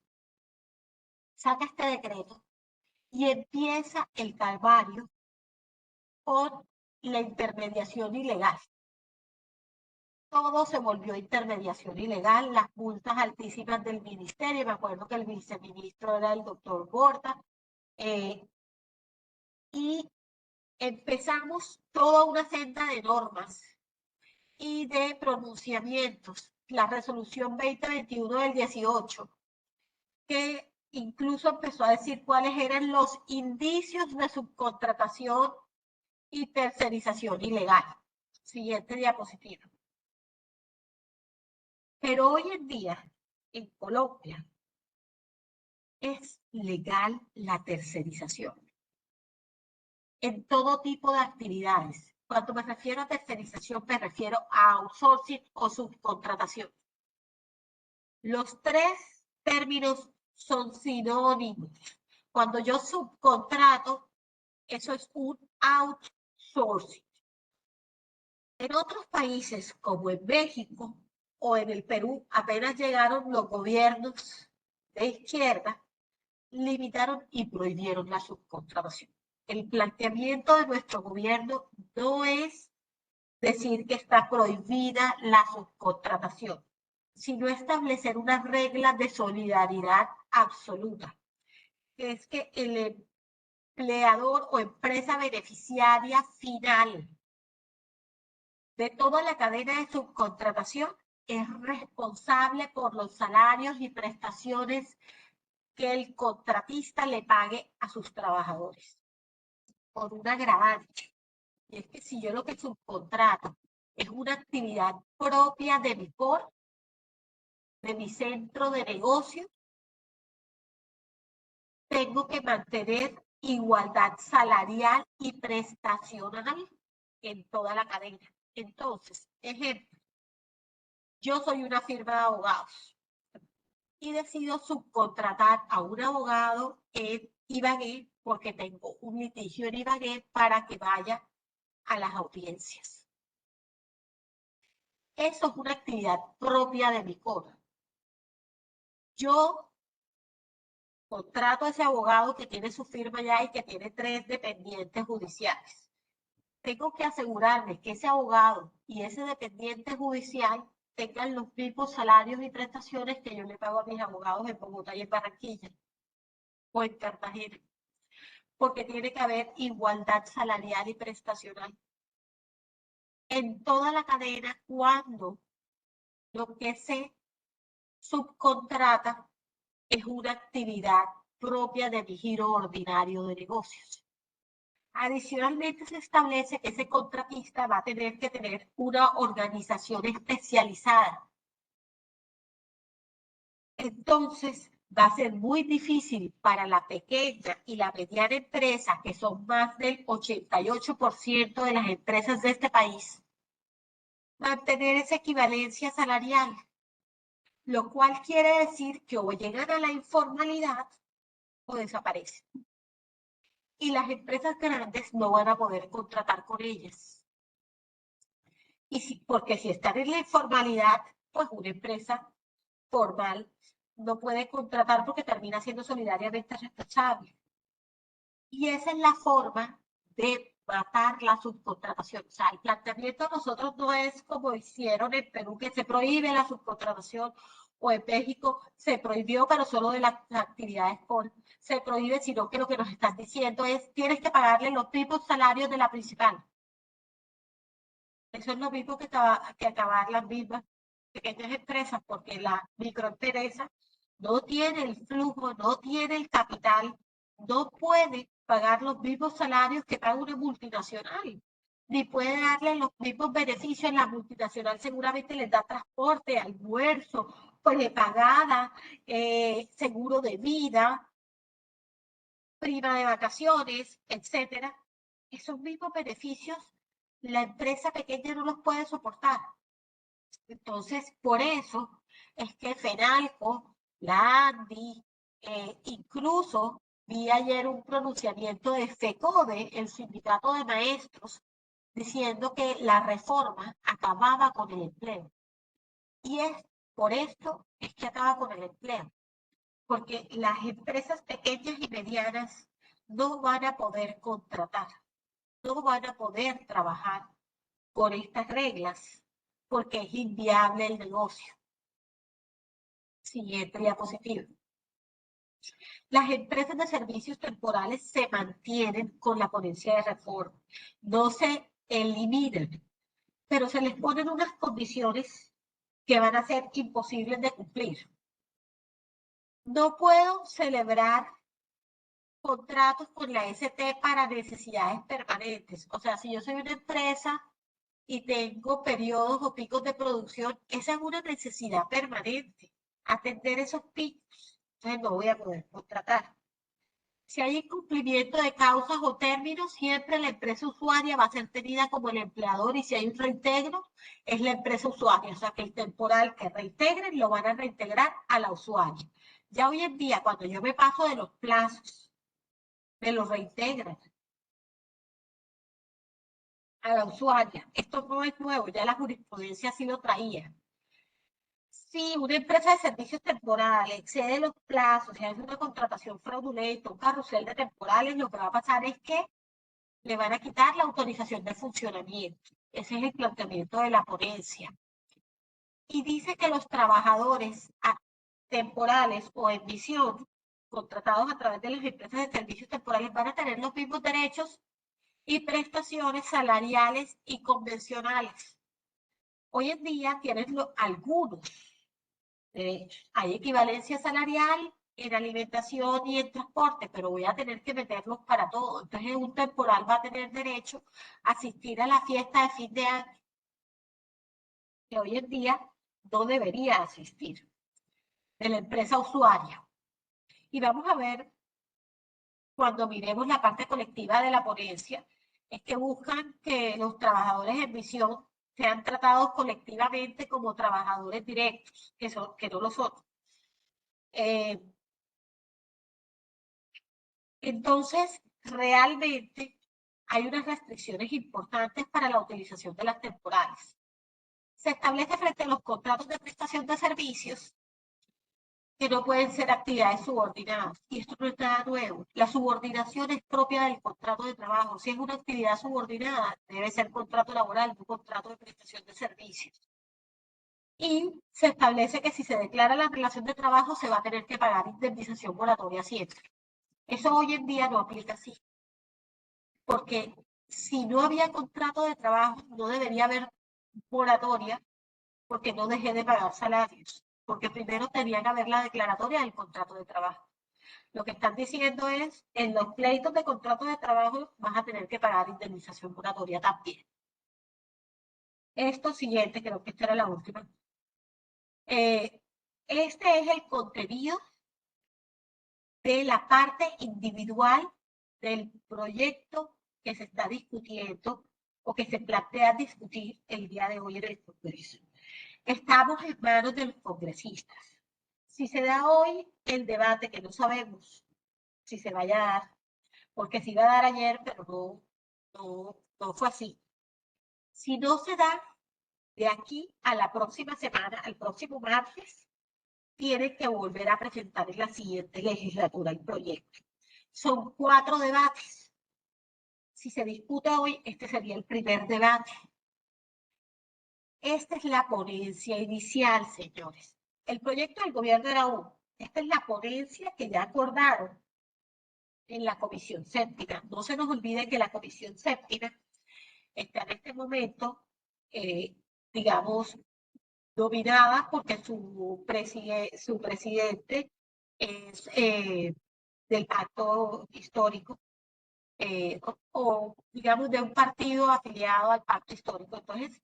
saca este decreto y empieza el calvario con la intermediación ilegal. Todo se volvió intermediación ilegal, las multas altísimas del ministerio, me acuerdo que el viceministro era el doctor Borda, y empezamos toda una senda de normas y de pronunciamientos. La resolución 2021 del 18, que incluso empezó a decir cuáles eran los indicios de subcontratación y tercerización ilegal. Siguiente diapositiva. Pero hoy en día, en Colombia, es legal la tercerización en todo tipo de actividades. Cuando me refiero a tercerización, me refiero a outsourcing o subcontratación. Los tres términos son sinónimos. Cuando yo subcontrato, eso es un outsourcing. En otros países, como en México o en el Perú, apenas llegaron los gobiernos de izquierda, limitaron y prohibieron la subcontratación. El planteamiento de nuestro gobierno no es decir que está prohibida la subcontratación, sino establecer unas reglas de solidaridad absoluta, que es que el empleador o empresa beneficiaria final de toda la cadena de subcontratación es responsable por los salarios y prestaciones que el contratista le pague a sus trabajadores, por un agravante. Y es que si yo lo que subcontrato es una actividad propia de mi core, de mi centro de negocio, tengo que mantener igualdad salarial y prestacional en toda la cadena. Entonces, ejemplo, yo soy una firma de abogados y decido subcontratar a un abogado en Ibagué porque tengo un litigio en Ibagué para que vaya a las audiencias. Eso es una actividad propia de mi core. Yo contrato a ese abogado que tiene su firma ya y que tiene 3 dependientes judiciales. Tengo que asegurarme que ese abogado y ese dependiente judicial tengan los mismos salarios y prestaciones que yo le pago a mis abogados en Bogotá y en Barranquilla o en Cartagena, porque tiene que haber igualdad salarial y prestacional en toda la cadena cuando lo que se subcontrata es una actividad propia de mi giro ordinario de negocios. Adicionalmente, se establece que ese contratista va a tener que tener una organización especializada. Entonces, va a ser muy difícil para la pequeña y la mediana empresa, que son más del 88% de las empresas de este país, mantener esa equivalencia salarial, lo cual quiere decir que o llegan a la informalidad o desaparecen. Y las empresas grandes no van a poder contratar con ellas. Porque si están en la informalidad, pues una empresa formal no puede contratar porque termina siendo solidariamente responsable. Y esa es la forma de matar la subcontratación. O sea, el planteamiento de nosotros no es como hicieron en Perú, que se prohíbe la subcontratación, o en México se prohibió, pero solo de las actividades se prohíbe, sino que lo que nos están diciendo es, tienes que pagarle los mismos salarios de la principal. Eso es lo mismo que acabar las mismas pequeñas empresas, porque la microempresa no tiene el flujo, no tiene el capital, no puede pagar los mismos salarios que paga una multinacional, ni puede darle los mismos beneficios. La multinacional seguramente les da transporte, almuerzo, prepagada, seguro de vida, prima de vacaciones, etcétera. Esos mismos beneficios la empresa pequeña no los puede soportar. Entonces, por eso es que FENALCO, la ANDI, incluso vi ayer un pronunciamiento de FECODE, el sindicato de maestros, diciendo que la reforma acababa con el empleo. Y es por esto es que acaba con el empleo, porque las empresas pequeñas y medianas no van a poder contratar, no van a poder trabajar por estas reglas, porque es inviable el negocio. Siguiente diapositiva. Las empresas de servicios temporales se mantienen con la ponencia de reforma, no se eliminan, pero se les ponen unas condiciones que van a ser imposibles de cumplir. No puedo celebrar contratos con la ST para necesidades permanentes. O sea, si yo soy una empresa y tengo periodos o picos de producción, esa es una necesidad permanente, atender esos picos. entonces no voy a poder contratar. Si hay incumplimiento de causas o términos, siempre la empresa usuaria va a ser tenida como el empleador y si hay un reintegro, es la empresa usuaria. O sea, que el temporal que reintegren lo van a reintegrar a la usuaria. Ya hoy en día, cuando yo me paso de los plazos, me los reintegran a la usuaria. Esto no es nuevo, ya la jurisprudencia sí lo traía. Si una empresa de servicios temporales excede los plazos, si es una contratación fraudulenta, un carrusel de temporales, lo que va a pasar es que le van a quitar la autorización de funcionamiento. Ese es el planteamiento de la ponencia. Y dice que los trabajadores temporales o en misión, contratados a través de las empresas de servicios temporales, van a tener los mismos derechos y prestaciones salariales y convencionales. Hoy en día tienen algunos derechos. Hay equivalencia salarial en alimentación y en transporte, pero voy a tener que meterlos para todo. Entonces, un temporal va a tener derecho a asistir a la fiesta de fin de año, que hoy en día no debería asistir, de la empresa usuaria. Y vamos a ver, cuando miremos la parte colectiva de la ponencia, es que buscan que los trabajadores en misión sean tratados colectivamente como trabajadores directos, que no lo son. Entonces, realmente hay unas restricciones importantes para la utilización de las temporales. Se establece frente a los contratos de prestación de servicios que no pueden ser actividades subordinadas. Y esto no es nada nuevo. La subordinación es propia del contrato de trabajo. Si es una actividad subordinada, debe ser contrato laboral, no contrato de prestación de servicios. Y se establece que si se declara la relación de trabajo, se va a tener que pagar indemnización moratoria siempre. Eso hoy en día no aplica así. Porque si no había contrato de trabajo, no debería haber moratoria, porque no dejé de pagar salarios, porque primero tenía que haber la declaratoria del contrato de trabajo. Lo que están diciendo es, en los pleitos de contrato de trabajo vas a tener que pagar indemnización moratoria también. Esto siguiente, creo que esta era la última. Este es el contenido de la parte individual del proyecto que se está discutiendo o que se plantea discutir el día de hoy en el Congreso. Estamos en manos de los congresistas. Si se da hoy el debate, que no sabemos si se vaya a dar, porque se iba a dar ayer, pero no fue así. Si no se da, de aquí a la próxima semana, al próximo martes, tiene que volver a presentar en la siguiente legislatura el proyecto. Son 4 debates. Si se disputa hoy, este sería el primer debate. Esta es la ponencia inicial, señores. El proyecto del gobierno era uno. Esta es la ponencia que ya acordaron en la comisión séptima. No se nos olvide que la comisión séptima está en este momento, digamos, dominada porque su presidente es del pacto histórico o, digamos, de un partido afiliado al pacto histórico. Entonces,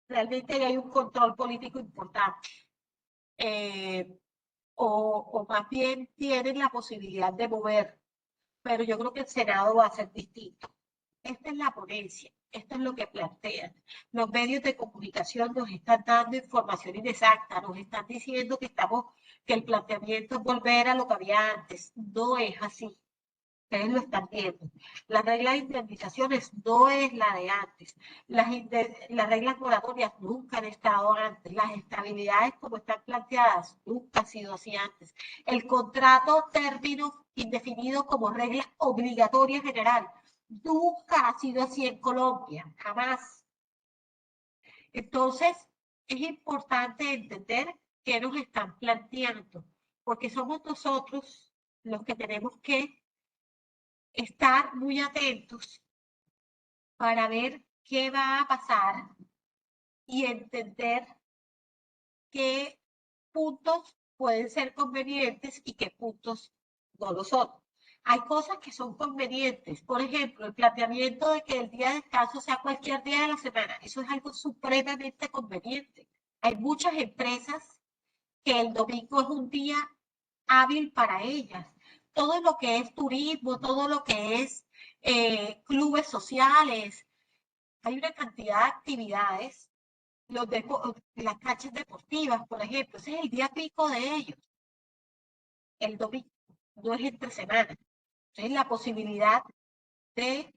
realmente hay un control político importante. O más bien tienen la posibilidad de mover, pero yo creo que el Senado va a ser distinto. Esta es la ponencia, esto es lo que plantean. Los medios de comunicación nos están dando información inexacta, nos están diciendo que el planteamiento es volver a lo que había antes. No es así. Ustedes lo están viendo. La regla de indemnizaciones no es la de antes. Las reglas moratorias nunca han estado antes. Las estabilidades como están planteadas nunca han sido así antes. El contrato término indefinido como regla obligatoria general nunca ha sido así en Colombia, jamás. Entonces, es importante entender qué nos están planteando, porque somos nosotros los que tenemos que estar muy atentos para ver qué va a pasar y entender qué puntos pueden ser convenientes y qué puntos no lo son. Hay cosas que son convenientes, por ejemplo, el planteamiento de que el día de descanso sea cualquier día de la semana, eso es algo supremamente conveniente. Hay muchas empresas que el domingo es un día hábil para ellas. Todo lo que es turismo, todo lo que es clubes sociales, hay una cantidad de actividades, las canchas deportivas, por ejemplo, ese es el día pico de ellos, el domingo, no es entre semana. Entonces, la posibilidad de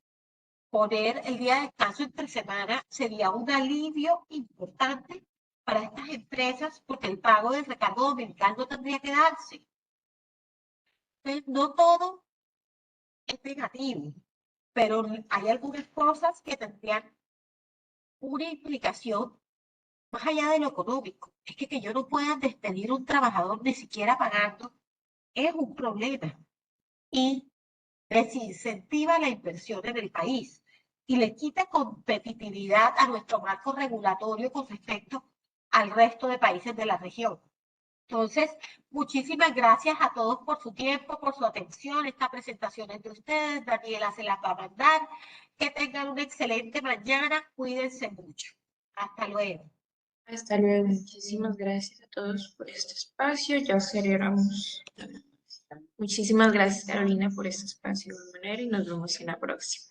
poner el día de descanso entre semana sería un alivio importante para estas empresas porque el pago del recargo dominical no tendría que darse. Entonces, no todo es negativo, pero hay algunas cosas que tendrían una implicación más allá de lo económico. Es que yo no pueda despedir a un trabajador ni siquiera pagando es un problema y desincentiva la inversión en el país y le quita competitividad a nuestro marco regulatorio con respecto al resto de países de la región. Entonces, muchísimas gracias a todos por su tiempo, por su atención. Esta presentación es de ustedes. Daniela se las va a mandar. Que tengan una excelente mañana. Cuídense mucho. Hasta luego. Hasta luego. Muchísimas gracias a todos por este espacio. Ya cerramos. Muchísimas gracias, Carolina, por este espacio de manera y nos vemos en la próxima.